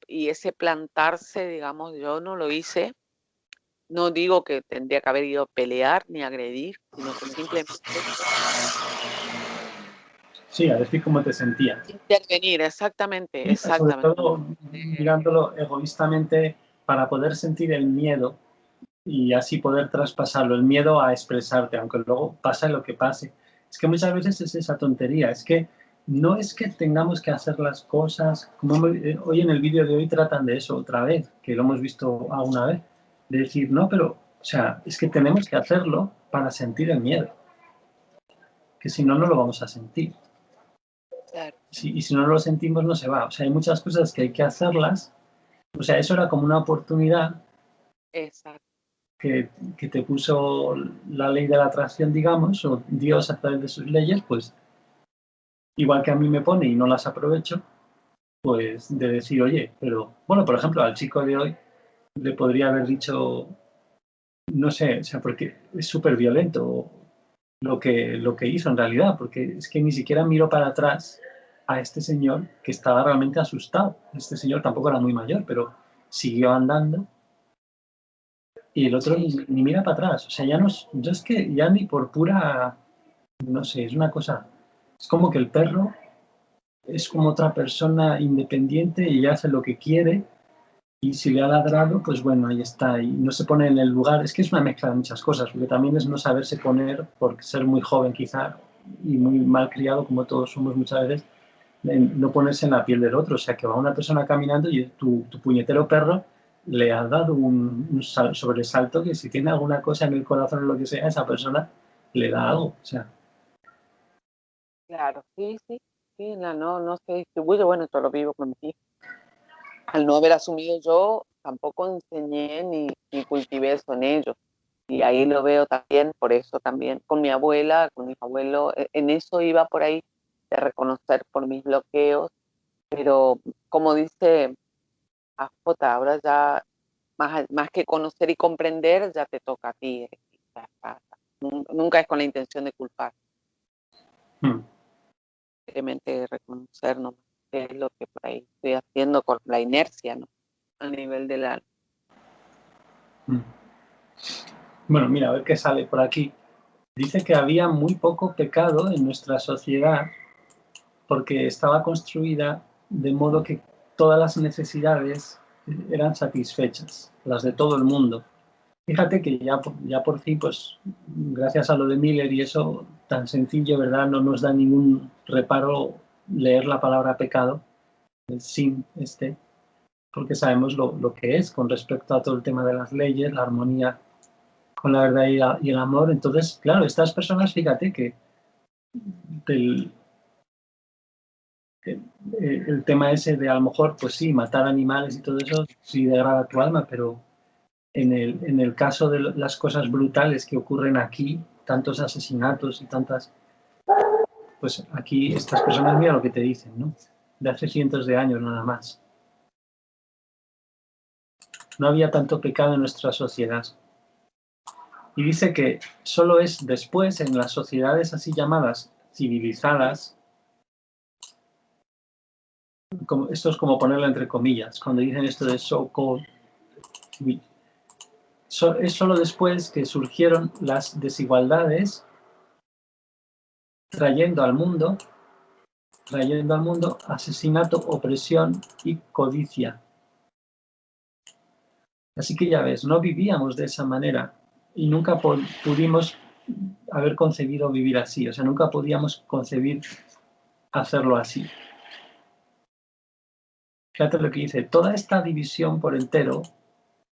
Y ese plantarse, digamos, yo no lo hice, no digo que tendría que haber ido a pelear ni agredir, sino que simplemente Sí, a decir cómo te sentías. intervenir, exactamente, Y sobre exactamente. todo mirándolo egoístamente para poder sentir el miedo y así poder traspasarlo, el miedo a expresarte, aunque luego pase lo que pase. Es que muchas veces es esa tontería, es que no es que tengamos que hacer las cosas, como hoy en el vídeo de hoy tratan de eso otra vez, que lo hemos visto alguna vez, de decir, no, pero, o sea, es que tenemos que hacerlo para sentir el miedo. que si no, no lo vamos a sentir. Claro. Y si no lo sentimos, no se va. O sea, hay muchas cosas que hay que hacerlas. O sea, eso era como una oportunidad. Exacto. Que te puso la ley de la atracción, digamos, o Dios a través de sus leyes, pues igual que a mí me pone y no las aprovecho, pues de decir, oye, pero bueno, por ejemplo, al chico de hoy le podría haber dicho, no sé, o sea, porque es súper violento lo que hizo en realidad, porque es que ni siquiera miro para atrás a este señor que estaba realmente asustado. Este señor tampoco era muy mayor, pero siguió andando. Y el otro ni mira para atrás. O sea, ya no, yo es que ya ni por pura, no sé, es una cosa, es como que el perro es como otra persona independiente y hace lo que quiere y si le ha ladrado, pues bueno, ahí está. Y no se pone en el lugar, es que es una mezcla de muchas cosas, porque también es no saberse poner, por ser muy joven quizá y muy mal criado, como todos somos muchas veces, no ponerse en la piel del otro. O sea, que va una persona caminando y tu puñetero perro le ha dado un sobresalto que si tiene alguna cosa en el corazón o lo que sea, esa persona le da algo. O sea. Claro, sí, sí, sí, no se distribuye, bueno, yo lo vivo con mi hija. Al no haber asumido yo, tampoco enseñé ni cultivé eso en ellos. Y ahí lo veo también, por eso también, con mi abuela, con mis abuelos, en eso iba por ahí, de reconocer por mis bloqueos, pero como dice AJ, ahora ya, más que conocer y comprender, ya te toca a ti. Ya está. Nunca es con la intención de culpar, simplemente reconocer nomás qué es lo que por ahí estoy haciendo con la inercia, ¿no? A nivel del alma. Bueno, mira, a ver qué sale por aquí. Dice que había muy poco pecado en nuestra sociedad porque estaba construida de modo que todas las necesidades eran satisfechas, las de todo el mundo. Fíjate que ya por fin, pues gracias a lo de Miller y eso tan sencillo, ¿verdad? No nos da ningún reparo leer la palabra pecado, el sin porque sabemos lo que es con respecto a todo el tema de las leyes, la armonía con la verdad y el amor. Entonces, claro, estas personas, fíjate que el tema ese de a lo mejor, pues sí, matar animales y todo eso sí degrada tu alma, pero en el caso de las cosas brutales que ocurren aquí, tantos asesinatos y tantas, pues aquí estas personas, mira lo que te dicen, ¿no? De hace cientos de años nada más. No había tanto pecado en nuestra sociedad. Y dice que solo es después, en las sociedades así llamadas civilizadas, esto es como ponerlo entre comillas, cuando dicen esto de so-called, es solo después que surgieron las desigualdades trayendo al mundo asesinato, opresión y codicia. Así que ya ves, no vivíamos de esa manera y nunca pudimos haber concebido vivir así, o sea, nunca podíamos concebir hacerlo así. Fíjate lo que dice, toda esta división por entero,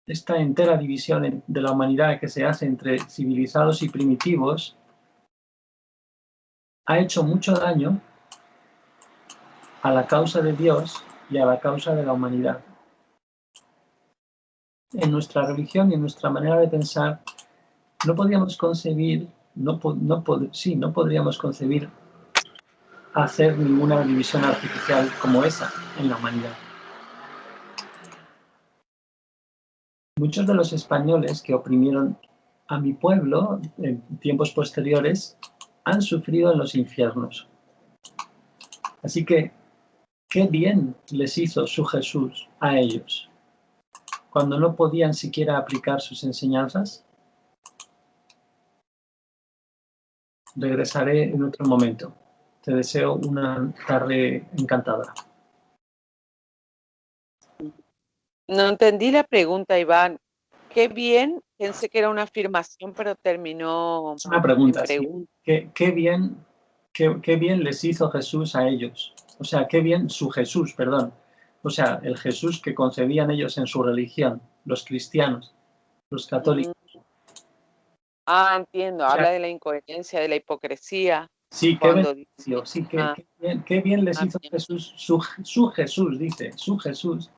esta entera división de la humanidad que se hace entre civilizados y primitivos, ha hecho mucho daño a la causa de Dios y a la causa de la humanidad. En nuestra religión y en nuestra manera de pensar, no podríamos concebir, no podríamos concebir hacer ninguna división artificial como esa en la humanidad. Muchos de los españoles que oprimieron a mi pueblo en tiempos posteriores han sufrido en los infiernos. Así que, qué bien les hizo su Jesús a ellos, cuando no podían siquiera aplicar sus enseñanzas. Regresaré en otro momento. Te deseo una tarde encantadora. No entendí la pregunta, Iván. Qué bien, pensé que era una afirmación, pero terminó Es una en pregunta, sí. pregunta. Qué bien les hizo Jesús a ellos. O sea, qué bien su Jesús, perdón. O sea, el Jesús que concebían ellos en su religión, los cristianos, los católicos. Ah, entiendo. O sea, Habla de la incoherencia, de la hipocresía. Sí, qué cuando dice, beneficio, sí, ah, qué bien les hizo bien, Jesús, su Jesús, dice, su Jesús,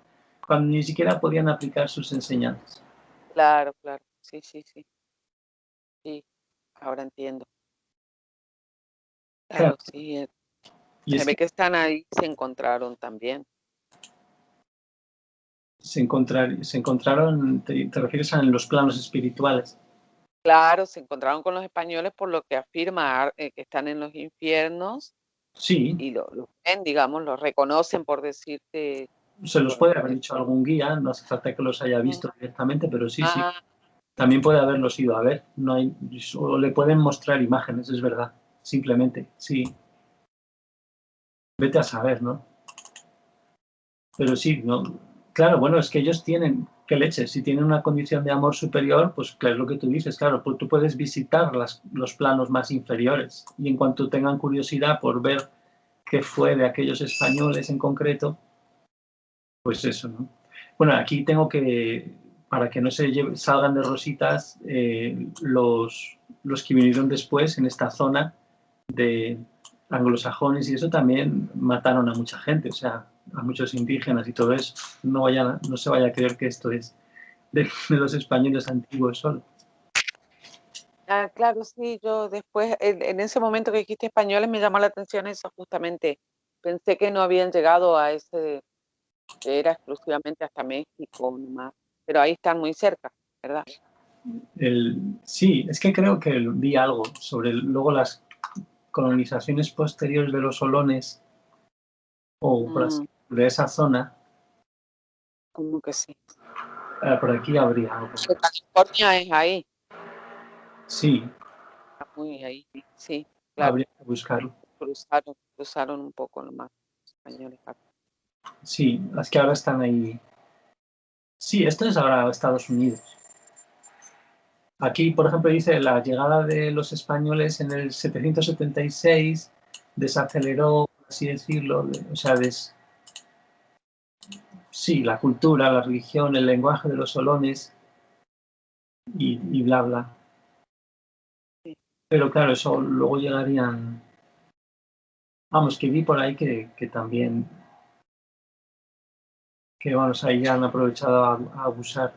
cuando ni siquiera podían aplicar sus enseñanzas. claro, claro, sí, sí, sí, sí, ahora entiendo. Claro, Claro, sí, y se es que ve que están ahí, se encontraron también. se encontraron, te refieres a en los planos espirituales. Claro, se encontraron con los españoles por lo que afirma, que están en los infiernos Sí, y lo ven, digamos, lo reconocen, por decirte, se los por puede haber dicho algún guía, no hace falta que los haya mm, visto directamente, pero sí, sí, ah, también puede haberlos ido a ver, no hay, o le pueden mostrar imágenes, es verdad, simplemente, sí, vete a saber, ¿no? Pero sí, no, claro, bueno, es que ellos tienen, qué leche, si tienen una condición de amor superior, pues claro, es lo que tú dices, claro, pues tú puedes visitar los planos más inferiores y en cuanto tengan curiosidad por ver qué fue de aquellos españoles en concreto, pues eso, ¿no? Bueno, aquí tengo que, para que no salgan de rositas, los que vinieron después en esta zona de anglosajones y eso también mataron a mucha gente, o sea, a muchos indígenas y todo eso. No se vaya a creer que esto es de los españoles antiguos solo. claro, sí, yo después, en ese momento que dijiste españoles, me llamó la atención eso justamente. Pensé que no habían llegado a ese, que era exclusivamente hasta México nomás, pero ahí están muy cerca, ¿verdad? Sí, es que creo que vi algo sobre luego las colonizaciones posteriores de los solones o por así, Mm, de esa zona. como que sí. Por aquí habría algo. Que California es ahí, Sí, está muy ahí, sí, claro. habría que buscarlo. Cruzaron un poco nomás los españoles. Sí, es que ahora están ahí. Sí, esto es ahora Estados Unidos. Aquí, por ejemplo, dice la llegada de los españoles en el 776 desaceleró, por así decirlo, o sea, sí, la cultura, la religión, el lenguaje de los solones y bla, bla. Sí. Pero claro, eso luego llegarían, vamos, que vi por ahí que también, que vamos, ahí han aprovechado a abusar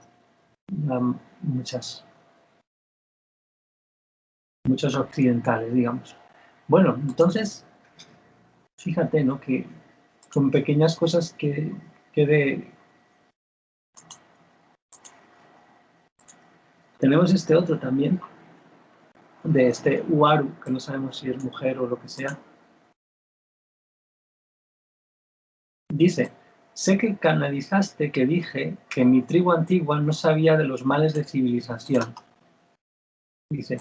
muchas, muchos occidentales, digamos. Bueno, entonces, fíjate, ¿no? Que con pequeñas cosas que de... Tenemos este otro también, de este Uaru, que no sabemos si es mujer o lo que sea. Dice, sé que canalizaste que dije que mi tribu antigua no sabía de los males de civilización. Dice,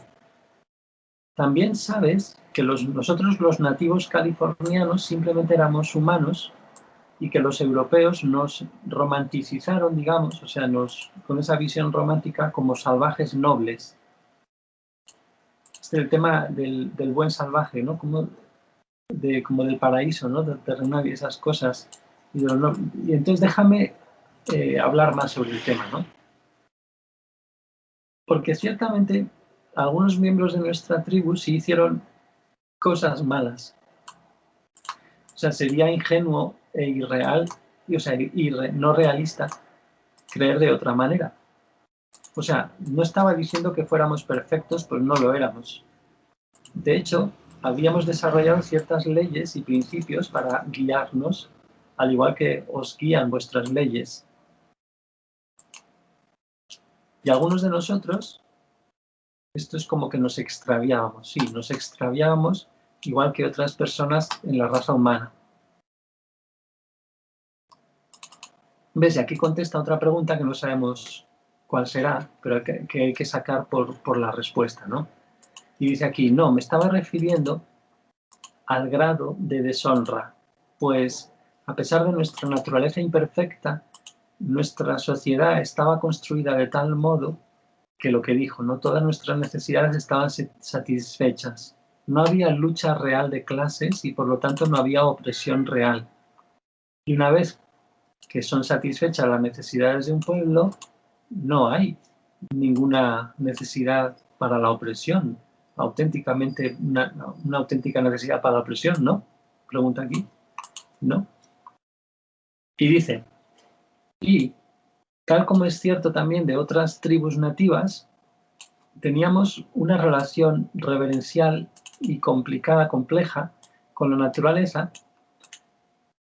también sabes que nosotros los nativos californianos simplemente éramos humanos y que los europeos nos romanticizaron, digamos, o sea, con esa visión romántica como salvajes nobles. Este es el tema del buen salvaje, ¿no? Como del paraíso, ¿no? Del terrenal y esas cosas. Y entonces déjame hablar más sobre el tema, ¿no? Porque ciertamente algunos miembros de nuestra tribu sí hicieron cosas malas. O sea, sería ingenuo e irreal, o sea, no realista creer de otra manera. O sea, no estaba diciendo que fuéramos perfectos, pues no lo éramos. De hecho, habíamos desarrollado ciertas leyes y principios para guiarnos, al igual que os guían vuestras leyes. Y algunos de nosotros, esto es como que nos extraviábamos, sí, nos extraviábamos igual que otras personas en la raza humana. ¿Ves? Y aquí contesta otra pregunta que no sabemos cuál será, pero que hay que sacar por la respuesta, ¿no? Y dice aquí, no, me estaba refiriendo al grado de deshonra, pues a pesar de nuestra naturaleza imperfecta, nuestra sociedad estaba construida de tal modo que lo que dijo, no todas nuestras necesidades estaban satisfechas. No había lucha real de clases y por lo tanto no había opresión real. Y una vez que son satisfechas las necesidades de un pueblo, no hay ninguna necesidad para la opresión. auténticamente una auténtica necesidad para la opresión, ¿no? Pregunta aquí, ¿no? Y dice, y tal como es cierto también de otras tribus nativas, teníamos una relación reverencial y compleja con la naturaleza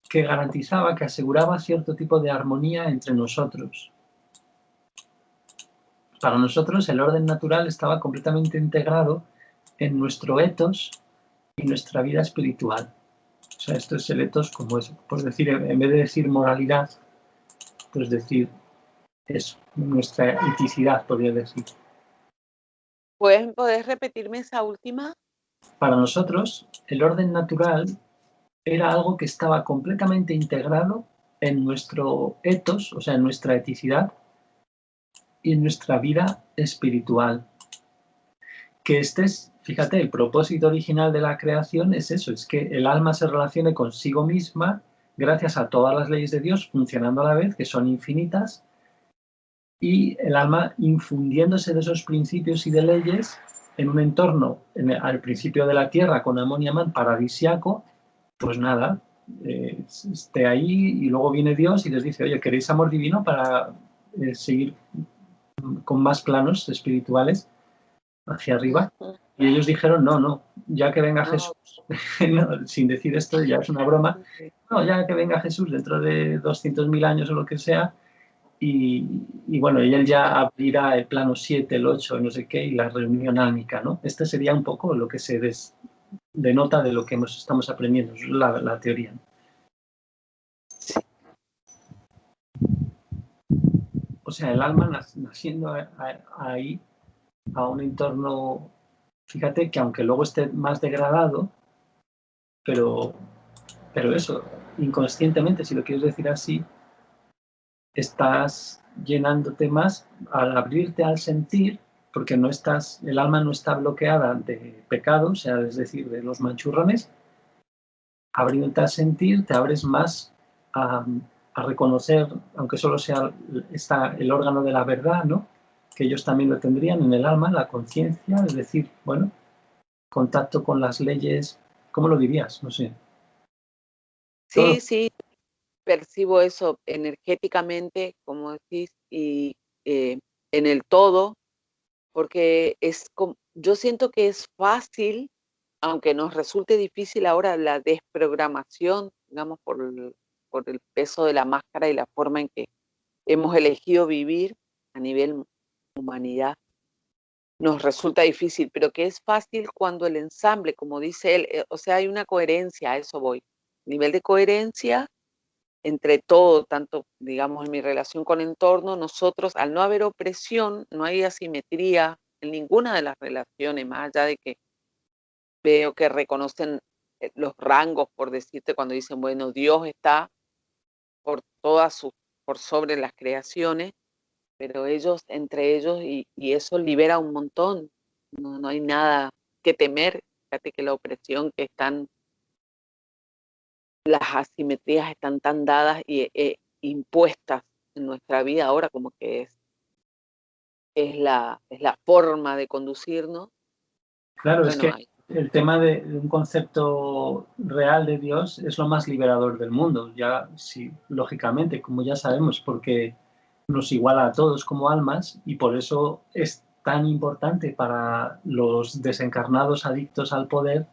que garantizaba, que aseguraba cierto tipo de armonía entre nosotros. Para nosotros el orden natural estaba completamente integrado en nuestro ethos y nuestra vida espiritual. O sea, esto es el ethos como es, pues decir, en vez de decir moralidad, pues decir eso, nuestra eticidad, podría decir. ¿Puedes repetirme esa última? Para nosotros, el orden natural era algo que estaba completamente integrado en nuestro ethos, o sea, en nuestra eticidad y en nuestra vida espiritual. Que este es, fíjate, el propósito original de la creación es eso, es que el alma se relacione consigo misma gracias a todas las leyes de Dios funcionando a la vez, que son infinitas, y el alma infundiéndose de esos principios y de leyes en un entorno, al principio de la tierra, con Amón y Amán, paradisiaco, pues nada, esté ahí y luego viene Dios y les dice, oye, ¿queréis amor divino para seguir con más planos espirituales hacia arriba? Y ellos dijeron, no, ya que venga Jesús, no, sin decir esto, ya es una broma, no, ya que venga Jesús dentro de 200.000 años o lo que sea, y bueno, y él ya abrirá el plano 7, el 8, no sé qué, y la reunión álmica, ¿no? Este sería un poco lo que se denota de lo que estamos aprendiendo, es la teoría. O sea, el alma naciendo ahí a un entorno, fíjate que aunque luego esté más degradado, pero eso, inconscientemente, si lo quieres decir así, estás llenándote más al abrirte al sentir, porque el alma no está bloqueada de pecado, o sea, es decir, de los manchurrones, abriéndote al sentir, te abres más a, a reconocer, aunque solo sea el órgano de la verdad, ¿no? Que ellos también lo tendrían en el alma, la conciencia, es decir, bueno, contacto con las leyes, ¿cómo lo dirías? No sé. Todo. Sí, percibo eso energéticamente, como decís, y en el todo, porque yo siento que es fácil, aunque nos resulte difícil ahora la desprogramación, digamos, por el peso de la máscara y la forma en que hemos elegido vivir a nivel humanidad, nos resulta difícil, pero que es fácil cuando el ensamble, como dice él, o sea, hay una coherencia, a eso voy. Nivel de coherencia entre todo, tanto, digamos, en mi relación con el entorno, nosotros, al no haber opresión, no hay asimetría en ninguna de las relaciones, más allá de que veo que reconocen los rangos, por decirte, cuando dicen, bueno, Dios está por por sobre las creaciones, pero ellos, entre ellos, y eso libera un montón. No hay nada que temer. Fíjate que la opresión que están, las asimetrías están tan dadas y impuestas en nuestra vida ahora, como que es la forma de conducirnos. Claro, es Bueno, que el tema de un concepto real de Dios es lo más liberador del mundo, ya sí, lógicamente, como ya sabemos, porque nos iguala a todos como almas y por eso es tan importante para los desencarnados adictos al poder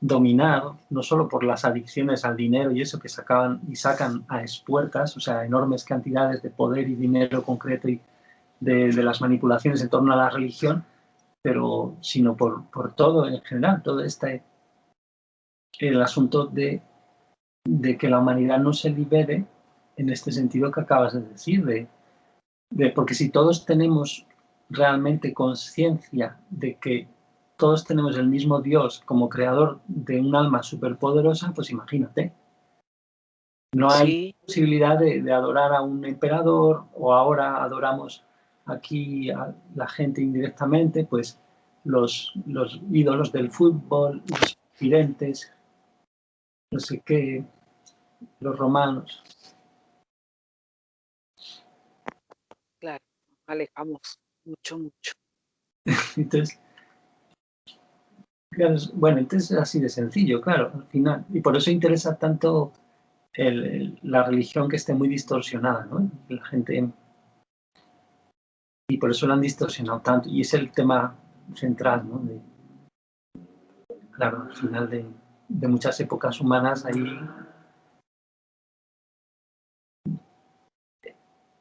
dominar, no solo por las adicciones al dinero y eso que sacan a espuertas, o sea, enormes cantidades de poder y dinero concreto y de las manipulaciones en torno a la religión, pero sino por todo en general, todo el asunto de que la humanidad no se libere en este sentido que acabas de decir, porque si todos tenemos realmente conciencia de que todos tenemos el mismo Dios como creador de un alma superpoderosa, pues imagínate, no hay sí, posibilidad de adorar a un emperador o ahora adoramos aquí a la gente indirectamente, pues los ídolos del fútbol, los presidentes, no sé qué, los romanos. claro, nos alejamos mucho, mucho. Entonces, Bueno, entonces es así de sencillo, claro, al final. Y por eso interesa tanto la religión que esté muy distorsionada, ¿no? La gente... Y por eso lo han distorsionado tanto. Y es el tema central, ¿no? Claro, al final de muchas épocas humanas hay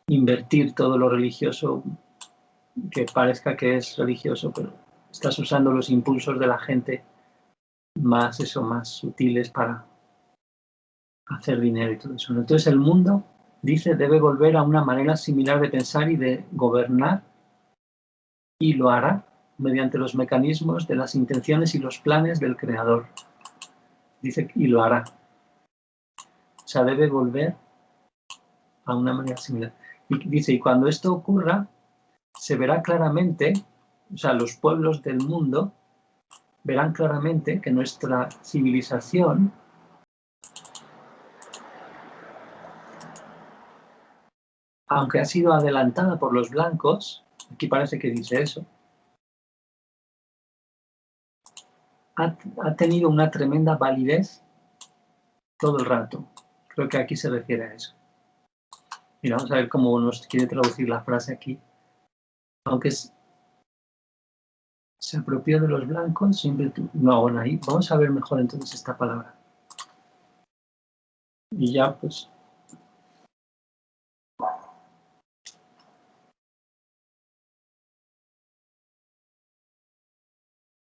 invertir todo lo religioso, que parezca que es religioso, pero estás usando los impulsos de la gente más sutiles para hacer dinero y todo eso. Entonces el mundo, dice, debe volver a una manera similar de pensar y de gobernar, y lo hará mediante los mecanismos de las intenciones y los planes del Creador. Dice, y lo hará. O sea, debe volver a una manera similar. Y dice, y cuando esto ocurra, se verá claramente, o sea, los pueblos del mundo verán claramente que nuestra civilización, aunque ha sido adelantada por los blancos, aquí parece que dice eso, ha tenido una tremenda validez todo el rato. Creo que aquí se refiere a eso. Mira, vamos a ver cómo nos quiere traducir la frase aquí. Aunque se apropió de los blancos, siempre tú... No, bueno, ahí vamos a ver mejor entonces esta palabra. Y ya, pues...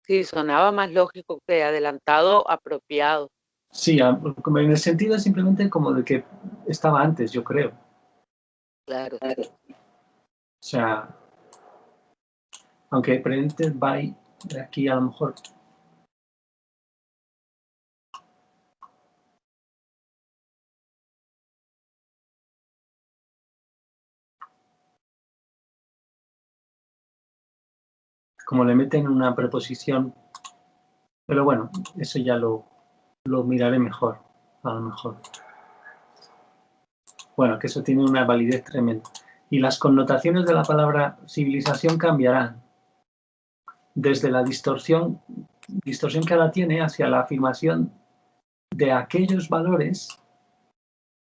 Sí, sonaba más lógico que adelantado, apropiado. Sí, como en el sentido simplemente como de que estaba antes, yo creo. Claro. O sea, aunque Prevented by, aquí a lo mejor... Como le meten una preposición, pero bueno, eso ya lo miraré mejor, a lo mejor. Bueno, que eso tiene una validez tremenda. Y las connotaciones de la palabra civilización cambiarán desde la distorsión que ahora tiene hacia la afirmación de aquellos valores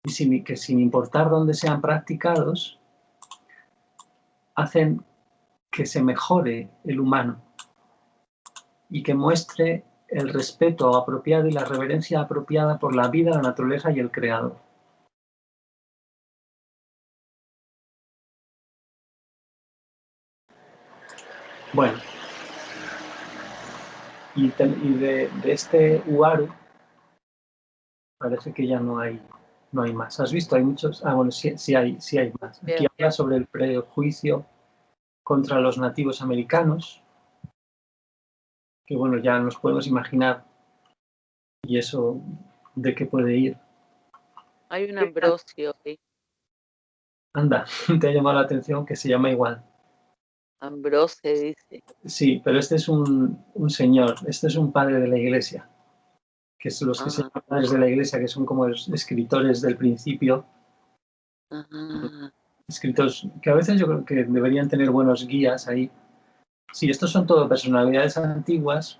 y que sin importar dónde sean practicados, hacen que se mejore el humano y que muestre el respeto apropiado y la reverencia apropiada por la vida, la naturaleza y el Creador. Bueno, y de este Uaru parece que ya no hay más. ¿Has visto? Hay muchos... Ah, bueno, sí hay más. Aquí Bien. habla sobre el prejuicio contra los nativos americanos, que bueno, ya nos podemos imaginar, y eso de qué puede ir. Hay un Ambrosio ahí. Anda, te ha llamado la atención que se llama igual. Ambrose dice. Sí, pero este es un señor, este es un padre de la iglesia, que son los que se llaman padres de la iglesia, que son como los escritores del principio, escritos que a veces yo creo que deberían tener buenos guías ahí. Sí, estos son todo personalidades antiguas.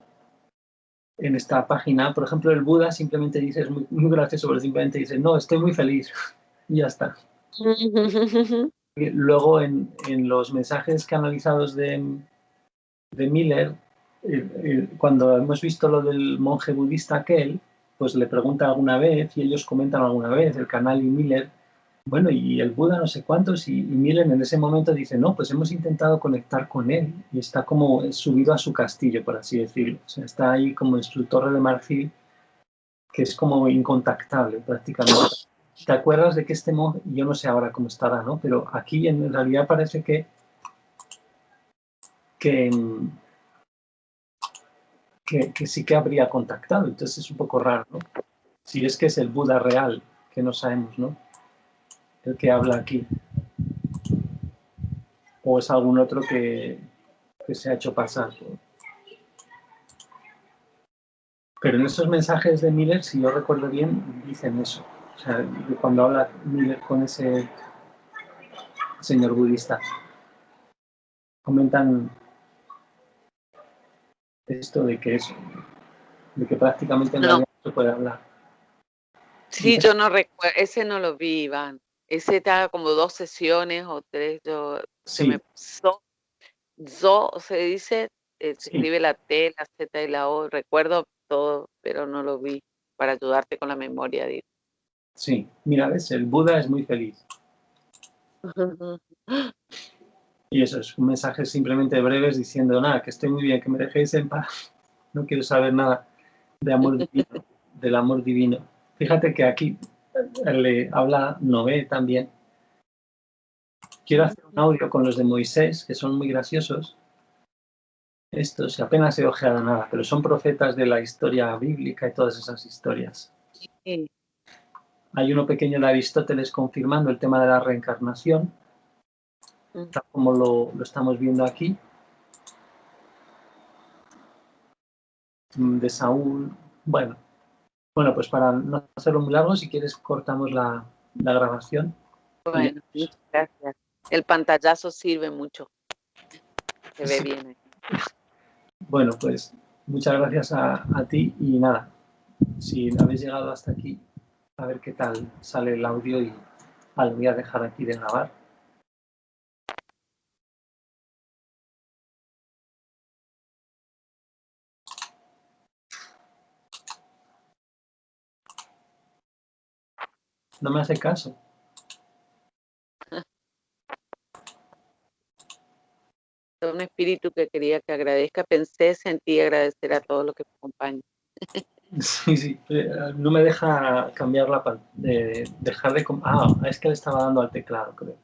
En esta página, por ejemplo, el Buda simplemente dice, es muy, muy gracioso, pero simplemente dice, no, estoy muy feliz, y ya está. Luego, en los mensajes canalizados de Miller, cuando hemos visto lo del monje budista aquel, pues le pregunta alguna vez y ellos comentan alguna vez, el canal y Miller, bueno, y el Buda no sé cuántos, y Miller en ese momento dice, no, pues hemos intentado conectar con él y está como subido a su castillo, por así decirlo. O sea, está ahí como en su torre de marfil, que es como incontactable prácticamente. ¿Te acuerdas de que este monje, yo no sé ahora cómo estará, ¿no? Pero aquí en realidad parece que sí que habría contactado, entonces es un poco raro, ¿no? Si es que es el Buda real, que no sabemos, ¿no? El que habla aquí. O es algún otro que se ha hecho pasar. Pero en esos mensajes de Miller, si yo recuerdo bien, dicen eso. O sea, cuando habla Miller con ese señor budista, comentan esto de que eso, de que prácticamente en la No, vida no se puede hablar. sí, yo no recuerdo, ese no lo vi, Iván. Ese estaba como 2 sesiones o 3, se Sí, me se dice, se sí, escribe la T, la Z y la O, recuerdo todo, pero no lo vi, para ayudarte con la memoria, digo. sí. Mira, ves, el Buda es muy feliz. Y eso es un mensaje simplemente breves diciendo, nada, que estoy muy bien, que me dejéis en paz. No quiero saber nada de amor divino, del amor divino. Fíjate que aquí le habla Noé también. Quiero hacer un audio con los de Moisés, que son muy graciosos. Estos apenas he ojeado nada, pero son profetas de la historia bíblica y todas esas historias. Sí. Hay uno pequeño de Aristóteles confirmando el tema de la reencarnación, tal como lo estamos viendo aquí, de Saúl. Bueno, pues para no hacerlo muy largo, si quieres cortamos la grabación. Bueno, muchas gracias. El pantallazo sirve mucho. Se ve bien ahí. Bueno, pues muchas gracias a ti y nada, si habéis llegado hasta aquí, a ver qué tal sale el audio y lo voy a dejar aquí de grabar. No me hace caso. Un espíritu que quería que agradezca, sentí agradecer a todos los que me acompañan. Sí, sí, no me deja cambiar dejar de... es que le estaba dando al teclado, creo.